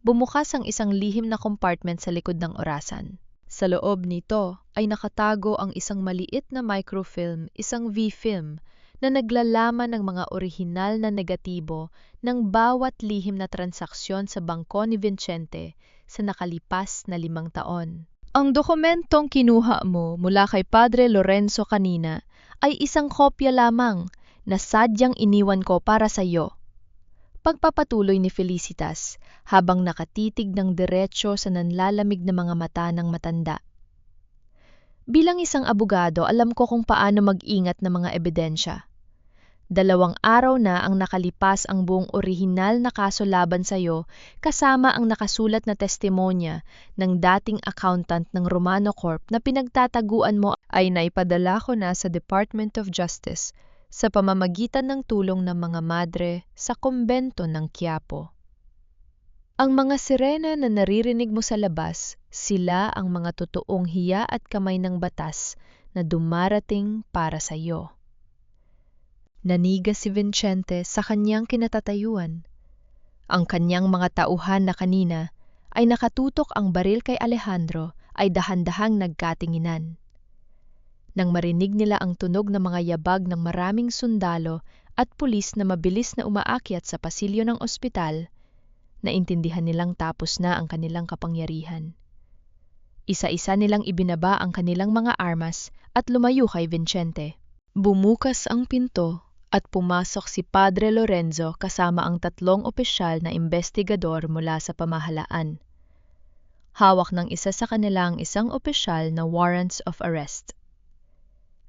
bumukas ang isang lihim na compartment sa likod ng orasan. Sa loob nito ay nakatago ang isang maliit na microfilm, isang V-film, na naglalaman ng mga orihinal na negatibo ng bawat lihim na transaksyon sa bangko ni Vincente sa nakalipas na 5 taon. Ang dokumentong kinuha mo mula kay Padre Lorenzo kanina ay isang kopya lamang na sadyang iniwan ko para sa iyo. Pagpapatuloy ni Felicitas habang nakatitig ng diretsyo sa nanlalamig na mga mata ng matanda. Bilang isang abogado, alam ko kung paano mag-ingat ng mga ebidensya. 2 araw na ang nakalipas ang buong orihinal na kaso laban sa iyo kasama ang nakasulat na testimonya ng dating accountant ng Romano Corp na pinagtataguan mo ay naipadala ko na sa Department of Justice sa pamamagitan ng tulong ng mga madre sa kumbento ng Quiapo. Ang mga sirena na naririnig mo sa labas, sila ang mga totoong hiya at kamay ng batas na dumarating para sa iyo. Naniga si Vincente sa kanyang kinatatayuan. Ang kanyang mga tauhan na kanina ay nakatutok ang baril kay Alejandro ay dahan-dahang nagkatinginan. Nang marinig nila ang tunog ng mga yabag ng maraming sundalo at pulis na mabilis na umaakyat sa pasilyo ng ospital, naintindihan nilang tapos na ang kanilang kapangyarihan. Isa-isa nilang ibinaba ang kanilang mga armas at lumayo kay Vincente. Bumukas ang pinto at pumasok si Padre Lorenzo kasama ang 3 opisyal na investigador mula sa pamahalaan. Hawak ng isa sa kanilang isang opisyal na warrants of arrest.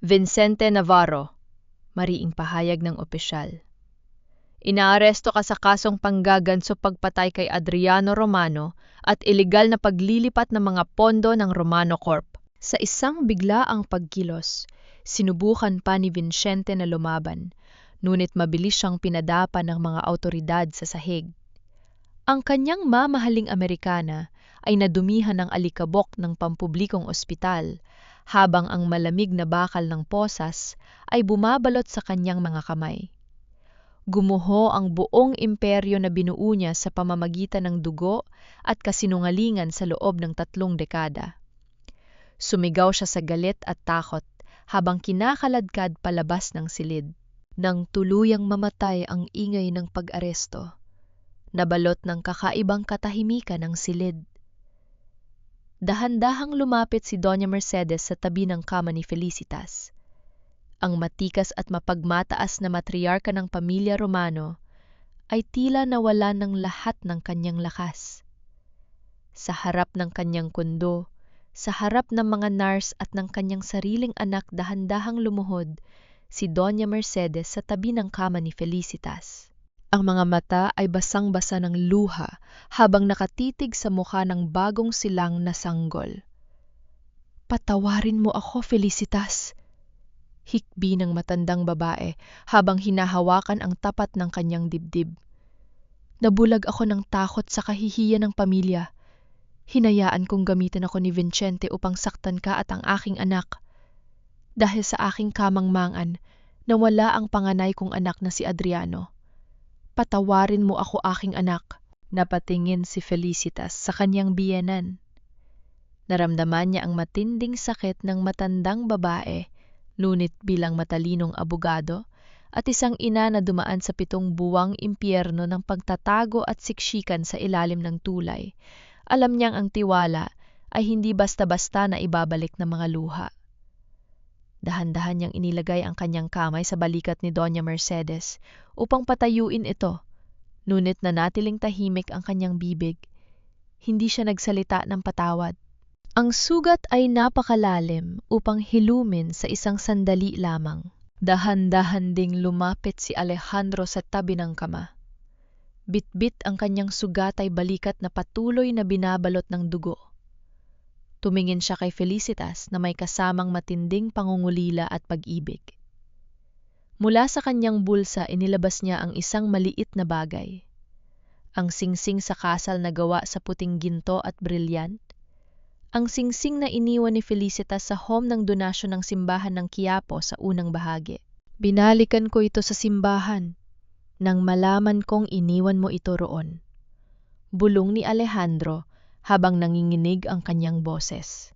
"Vincente Navarro," mariing pahayag ng opisyal. "Inaaresto ka sa kasong panggaganso pagpatay kay Adriano Romano at ilegal na paglilipat ng mga pondo ng Romano Corp." Sa isang biglaang pagkilos, sinubukan pa ni Vincente na lumaban, ngunit mabilis siyang pinadapa ng mga awtoridad sa sahig. Ang kanyang mamahaling Amerikana ay nadumihan ng alikabok ng pampublikong ospital, habang ang malamig na bakal ng posas ay bumabalot sa kanyang mga kamay. Gumuho ang buong imperyo na binuo niya sa pamamagitan ng dugo at kasinungalingan sa loob ng 3 dekada. Sumigaw siya sa galit at takot habang kinakaladkad palabas ng silid. Nang tuluyang mamatay ang ingay ng pag-aresto, nabalot ng kakaibang katahimikan ang silid. Dahan-dahang lumapit si Doña Mercedes sa tabi ng kama ni Felicitas. Ang matikas at mapagmataas na matriarka ng pamilya Romano ay tila nawalan ng lahat ng kanyang lakas. Sa harap ng kanyang kundo, sa harap ng mga nurse at ng kanyang sariling anak, dahan-dahang lumuhod si Doña Mercedes sa tabi ng kama ni Felicitas. Ang mga mata ay basang-basa ng luha habang nakatitig sa mukha ng bagong silang na sanggol. "Patawarin mo ako, Felicitas," hikbi ng matandang babae habang hinahawakan ang tapat ng kanyang dibdib. "Nabulag ako ng takot sa kahihiyan ng pamilya. Hinayaan kong gamitin ako ni Vincente upang saktan ka at ang aking anak. Dahil sa aking kamangmangan, nawala ang panganay kong anak na si Adriano. Patawarin mo ako, aking anak." Napatingin si Felicitas sa kanyang biyenan. Naramdaman niya ang matinding sakit ng matandang babae, ngunit bilang matalinong abogado at isang ina na dumaan sa 7 buwang impyerno ng pagtatago at siksikan sa ilalim ng tulay, alam niyang ang tiwala ay hindi basta-basta na ibabalik ng mga luha. Dahan-dahan niyang inilagay ang kanyang kamay sa balikat ni Doña Mercedes upang patayuin ito, ngunit nanatiling tahimik ang kanyang bibig. Hindi siya nagsalita ng patawad. Ang sugat ay napakalalim upang hilumin sa isang sandali lamang. Dahan-dahan ding lumapit si Alejandro sa tabi ng kama. Bitbit ang kanyang sugatay balikat na patuloy na binabalot ng dugo. Tumingin siya kay Felicitas na may kasamang matinding pangungulila at pag-ibig. Mula sa kanyang bulsa inilabas niya ang isang maliit na bagay. Ang singsing sa kasal na gawa sa puting ginto at brilyant. Ang singsing na iniwan ni Felicitas sa home ng donasyon ng simbahan ng Quiapo sa unang bahagi. Binalikan ko ito sa simbahan nang malaman kong iniwan mo ito roon. Bulong ni Alejandro habang nanginginig ang kanyang boses.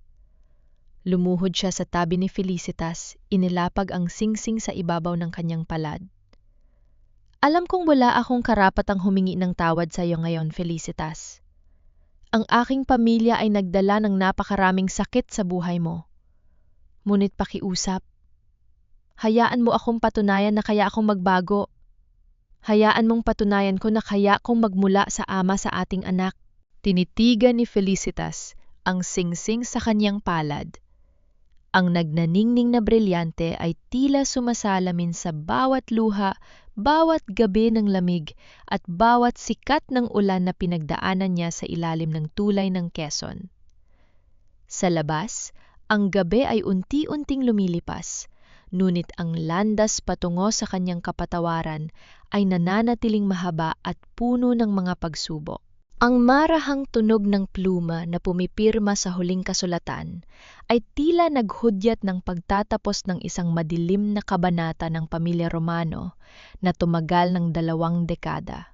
Lumuhod siya sa tabi ni Felicitas, inilapag ang singsing sa ibabaw ng kanyang palad. Alam kong wala akong karapatang humingi ng tawad sa iyo ngayon, Felicitas. Ang aking pamilya ay nagdala ng napakaraming sakit sa buhay mo. Ngunit pakiusap. Hayaan mo akong patunayan na kaya akong magbago. Hayaan mong patunayan ko na kaya akong magmula sa ama sa ating anak. Tinitigan ni Felicitas ang singsing sa kanyang palad. Ang nagnaningning na brilyante ay tila sumasalamin sa bawat luha, bawat gabi ng lamig, at bawat sikat ng ulan na pinagdaanan niya sa ilalim ng tulay ng Quezon. Sa labas, ang gabi ay unti-unting lumilipas, ngunit ang landas patungo sa kanyang kapatawaran ay nananatiling mahaba at puno ng mga pagsubok. Ang marahang tunog ng pluma na pumipirma sa huling kasulatan ay tila naghudyat ng pagtatapos ng isang madilim na kabanata ng pamilya Romano na tumagal ng 2 dekada.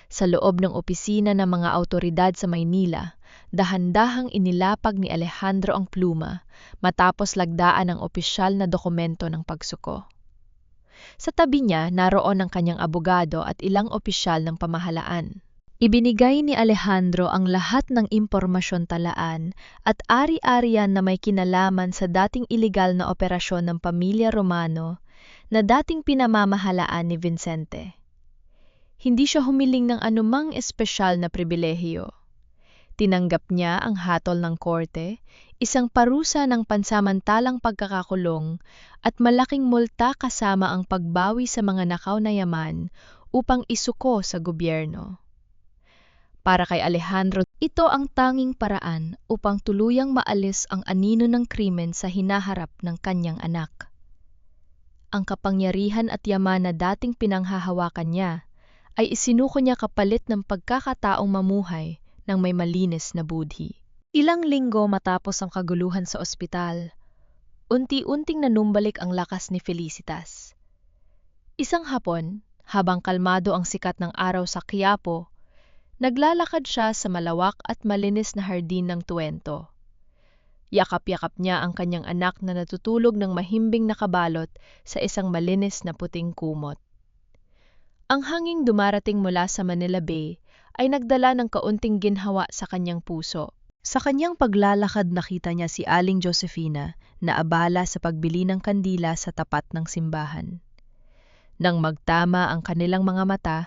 Sa loob ng opisina ng mga awtoridad sa Maynila, dahan-dahang inilapag ni Alejandro ang pluma matapos lagdaan ang opisyal na dokumento ng pagsuko. Sa tabi niya naroon ang kanyang abogado at ilang opisyal ng pamahalaan. Ibinigay ni Alejandro ang lahat ng impormasyon talaan at ari-arian na may kinalaman sa dating ilegal na operasyon ng pamilya Romano na dating pinamamahalaan ni Vicente. Hindi siya humiling ng anumang espesyal na pribilehiyo. Tinanggap niya ang hatol ng korte, isang parusa ng pansamantalang pagkakakulong at malaking multa kasama ang pagbawi sa mga nakaw na yaman upang isuko sa gobyerno. Para kay Alejandro, ito ang tanging paraan upang tuluyang maalis ang anino ng krimen sa hinaharap ng kanyang anak. Ang kapangyarihan at yaman na dating pinanghahawakan niya ay isinuko niya kapalit ng pagkakataong mamuhay ng may malinis na budhi. Ilang linggo matapos ang kaguluhan sa ospital, unti-unting nanumbalik ang lakas ni Felicitas. Isang hapon, habang kalmado ang sikat ng araw sa Quiapo, naglalakad siya sa malawak at malinis na hardin ng Tuwento. Yakap-yakap niya ang kanyang anak na natutulog ng mahimbing nakabalot sa isang malinis na puting kumot. Ang hanging dumarating mula sa Manila Bay ay nagdala ng kaunting ginhawa sa kanyang puso. Sa kanyang paglalakad nakita niya si Aling Josefina na abala sa pagbili ng kandila sa tapat ng simbahan. Nang magtama ang kanilang mga mata,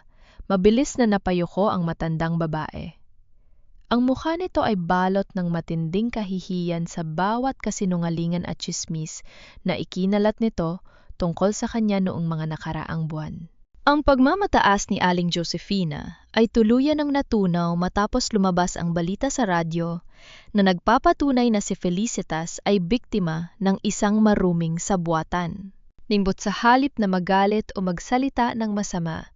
mabilis na napayuko ang matandang babae. Ang mukha nito ay balot ng matinding kahihiyan sa bawat kasinungalingan at tsismis na ikinalat nito tungkol sa kanya noong mga nakaraang buwan. Ang pagmamataas ni Aling Josefina ay tuluyan ng natunaw matapos lumabas ang balita sa radyo na nagpapatunay na si Felicitas ay biktima ng isang maruming sabwatan. Nimbot sa halip na magalit o magsalita ng masama,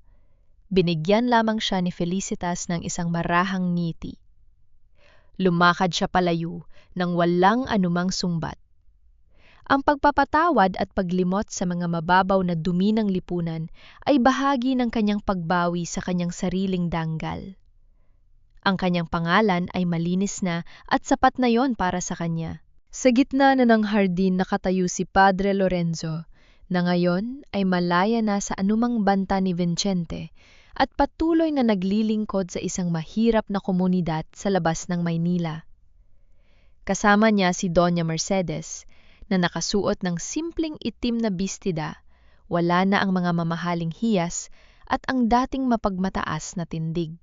binigyan lamang siya ni Felicitas ng isang marahang ngiti. Lumakad siya palayo nang walang anumang sumbat. Ang pagpapatawad at paglimot sa mga mababaw na dumi ng lipunan ay bahagi ng kanyang pagbawi sa kanyang sariling danggal. Ang kanyang pangalan ay malinis na at sapat na yon para sa kanya. Sa gitna na ng hardin nakatayo si Padre Lorenzo, na ngayon ay malaya na sa anumang banta ni Vicente at patuloy na naglilingkod sa isang mahirap na komunidad sa labas ng Maynila. Kasama niya si Doña Mercedes, na nakasuot ng simpleng itim na bestida, wala na ang mga mamahaling hiyas at ang dating mapagmataas na tindig.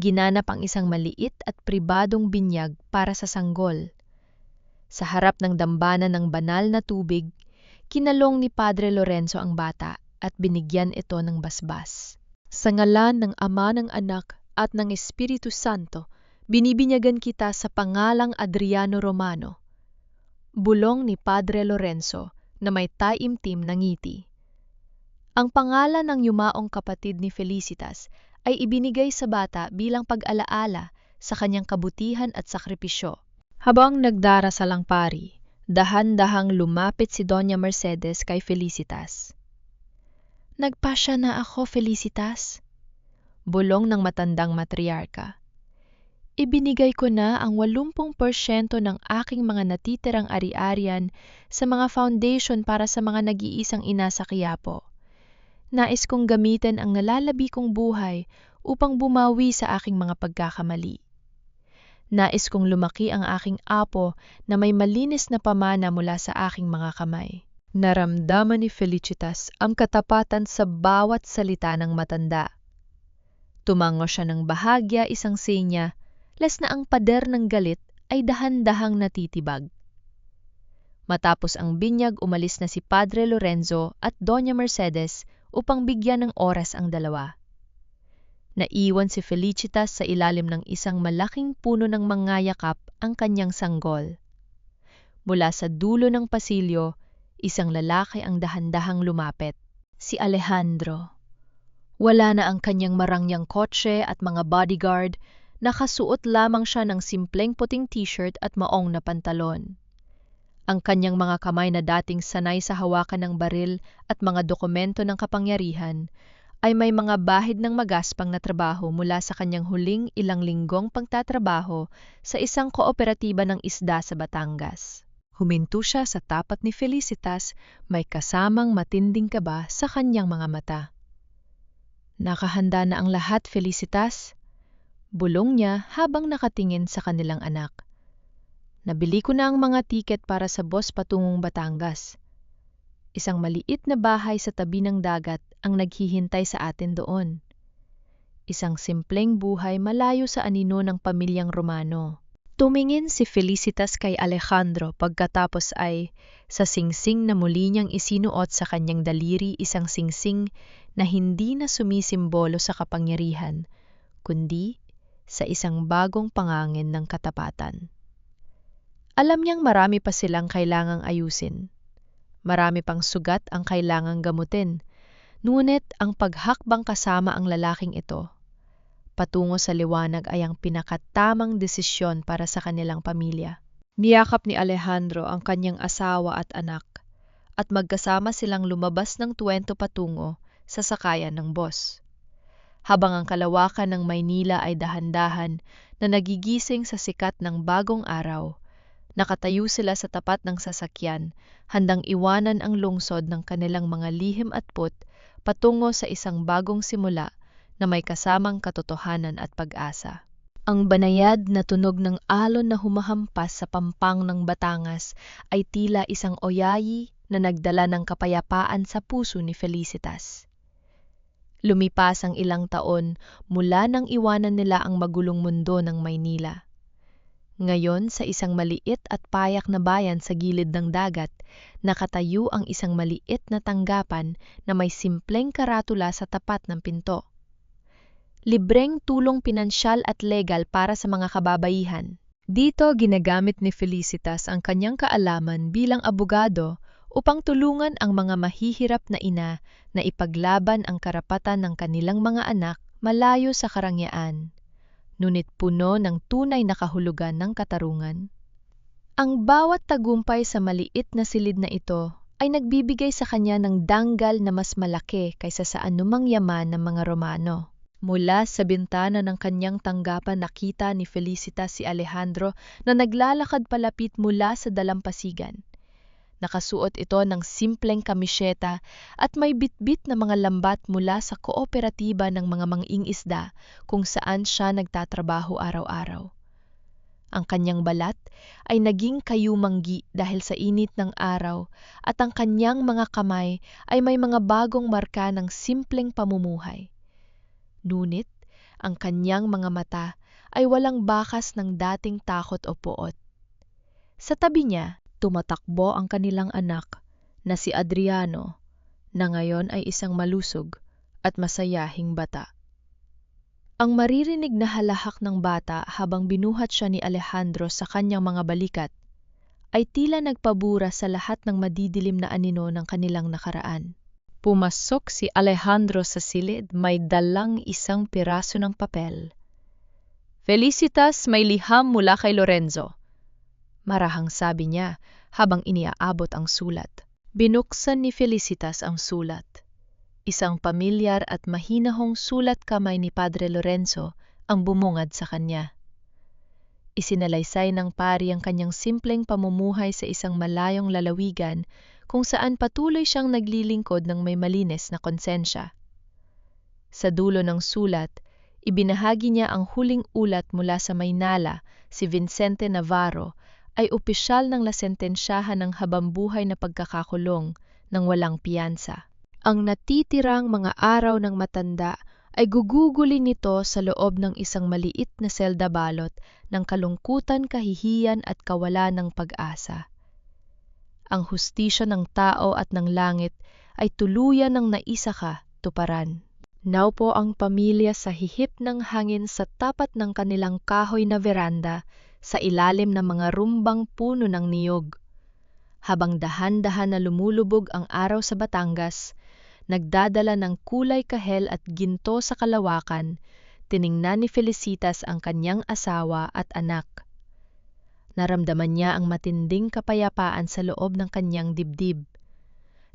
Ginanap ang isang maliit at pribadong binyag para sa sanggol. Sa harap ng dambana ng banal na tubig, kinalong ni Padre Lorenzo ang bata at binigyan ito ng basbas. Sa ngalan ng Ama, ng Anak at ng Espiritu Santo, binibinyagan kita sa pangalang Adriano Romano. Bulong ni Padre Lorenzo na may taimtim na ngiti. Ang pangalan ng yumaong kapatid ni Felicitas ay ibinigay sa bata bilang pag-alaala sa kanyang kabutihan at sakripisyo. Habang nagdarasal ang pari, dahan-dahang lumapit si Doña Mercedes kay Felicitas. "Nagpasya na ako, Felicitas," bulong ng matandang matriarka. "Ibinigay ko na ang 80% ng aking mga natitirang ari-arian sa mga foundation para sa mga nag-iisang ina sa Quiapo. Nais kong gamitin ang nalalabi kong buhay upang bumawi sa aking mga pagkakamali. Nais kong lumaki ang aking apo na may malinis na pamana mula sa aking mga kamay." Naramdaman ni Felicitas ang katapatan sa bawat salita ng matanda. Tumango siya ng bahagya, isang senya, las na ang pader ng galit ay dahan-dahang natitibag. Matapos ang binyag, umalis na si Padre Lorenzo at Doña Mercedes upang bigyan ng oras ang dalawa. Naiwan si Felicitas sa ilalim ng isang malaking puno ng mangayakap ang kanyang sanggol. Mula sa dulo ng pasilyo, isang lalaki ang dahan-dahang lumapit. Si Alejandro. Wala na ang kanyang marangyang kotse at mga bodyguard, nakasuot lamang siya ng simpleng puting t-shirt at maong na pantalon. Ang kanyang mga kamay na dating sanay sa hawakan ng baril at mga dokumento ng kapangyarihan ay may mga bahid ng magaspang na trabaho mula sa kanyang huling ilang linggong pagtatrabaho sa isang kooperatiba ng isda sa Batangas. Huminto siya sa tapat ni Felicitas, may kasamang matinding kaba sa kanyang mga mata. "Nakahanda na ang lahat, Felicitas?" bulong niya habang nakatingin sa kanilang anak. "Nabili ko na ang mga tiket para sa bus patungong Batangas. Isang maliit na bahay sa tabi ng dagat ang naghihintay sa atin doon. Isang simpleng buhay malayo sa anino ng pamilyang Romano." Tumingin si Felicitas kay Alejandro pagkatapos ay sa singsing na muli niyang isinuot sa kanyang daliri, isang singsing na hindi na sumisimbolo sa kapangyarihan, kundi sa isang bagong pangangin ng katapatan. Alam niyang marami pa silang kailangang ayusin. Marami pang sugat ang kailangang gamutin, ngunit ang paghakbang kasama ang lalaking ito patungo sa liwanag ay ang pinakatamang desisyon para sa kanilang pamilya. Niyakap ni Alejandro ang kanyang asawa at anak at magkasama silang lumabas ng tuwento patungo sa sakayan ng bus. Habang ang kalawakan ng Maynila ay dahan-dahan na nagigising sa sikat ng bagong araw, nakatayo sila sa tapat ng sasakyan, handang iwanan ang lungsod ng kanilang mga lihim at put patungo sa isang bagong simula na may kasamang katotohanan at pag-asa. Ang banayad na tunog ng alon na humahampas sa pampang ng Batangas ay tila isang oyayi na nagdala ng kapayapaan sa puso ni Felicitas. Lumipas ang ilang taon mula nang iwanan nila ang magulong mundo ng Maynila. Ngayon, sa isang maliit at payak na bayan sa gilid ng dagat, nakatayo ang isang maliit na tanggapan na may simpleng karatula sa tapat ng pinto. Libreng tulong pinansyal at legal para sa mga kababaihan. Dito ginagamit ni Felicitas ang kanyang kaalaman bilang abogado upang tulungan ang mga mahihirap na ina na ipaglaban ang karapatan ng kanilang mga anak malayo sa karangyaan, ngunit puno ng tunay na kahulugan ng katarungan. Ang bawat tagumpay sa maliit na silid na ito ay nagbibigay sa kanya ng danggal na mas malaki kaysa sa anumang yaman ng mga Romano. Mula sa bintana ng kanyang tanggapan, nakita ni Felicitas si Alejandro na naglalakad palapit mula sa dalampasigan. Nakasuot ito ng simpleng kamisyeta at may bitbit na mga lambat mula sa kooperatiba ng mga manging isda kung saan siya nagtatrabaho araw-araw. Ang kanyang balat ay naging kayumanggi dahil sa init ng araw at ang kanyang mga kamay ay may mga bagong marka ng simpleng pamumuhay. Ngunit, ang kanyang mga mata ay walang bakas ng dating takot o poot. Sa tabi niya, tumatakbo ang kanilang anak na si Adriano, na ngayon ay isang malusog at masayahing bata. Ang maririnig na halahak ng bata habang binuhat siya ni Alejandro sa kanyang mga balikat ay tila nagpabura sa lahat ng madidilim na anino ng kanilang nakaraan. Pumasok si Alejandro sa silid, may dalang isang piraso ng papel. "Felicitas, may liham mula kay Lorenzo," marahang sabi niya habang iniaabot ang sulat. Binuksan ni Felicitas ang sulat. Isang pamilyar at mahinahong sulat kamay ni Padre Lorenzo ang bumungad sa kanya. Isinalaysay ng pari ang kanyang simpleng pamumuhay sa isang malayong lalawigan kung saan patuloy siyang naglilingkod ng may malinis na konsensya. Sa dulo ng sulat, ibinahagi niya ang huling ulat mula sa Maynala, si Vicente Navarro, ay opisyal ng nasentensyahan ng habambuhay na pagkakakulong ng walang piyansa. Ang natitirang mga araw ng matanda ay gugugulin nito sa loob ng isang maliit na selda balot ng kalungkutan, kahihiyan at kawalan ng pag-asa. Ang hustisya ng tao at ng langit ay tuluyan ng naisaka tuparan. Naupo ang pamilya sa hihip ng hangin sa tapat ng kanilang kahoy na veranda sa ilalim ng mga rumbang puno ng niyog. Habang dahan-dahan na lumulubog ang araw sa Batangas, nagdadala ng kulay kahel at ginto sa kalawakan, tiningnan ni Felicitas ang kanyang asawa at anak. Naramdaman niya ang matinding kapayapaan sa loob ng kanyang dibdib.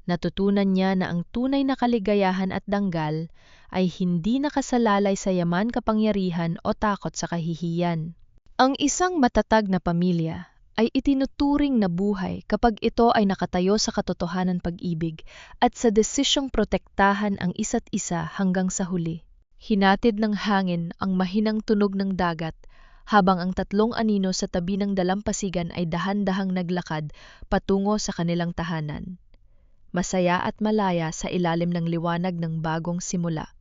Natutunan niya na ang tunay na kaligayahan at danggal ay hindi nakasalalay sa yaman, kapangyarihan o takot sa kahihiyan. Ang isang matatag na pamilya ay itinuturing na buhay kapag ito ay nakatayo sa katotohanan, pag-ibig at sa desisyong protektahan ang isa't isa hanggang sa huli. Hinatid ng hangin ang mahinang tunog ng dagat habang ang tatlong anino sa tabi ng dalampasigan ay dahan-dahang naglakad patungo sa kanilang tahanan. Masaya at malaya sa ilalim ng liwanag ng bagong simula.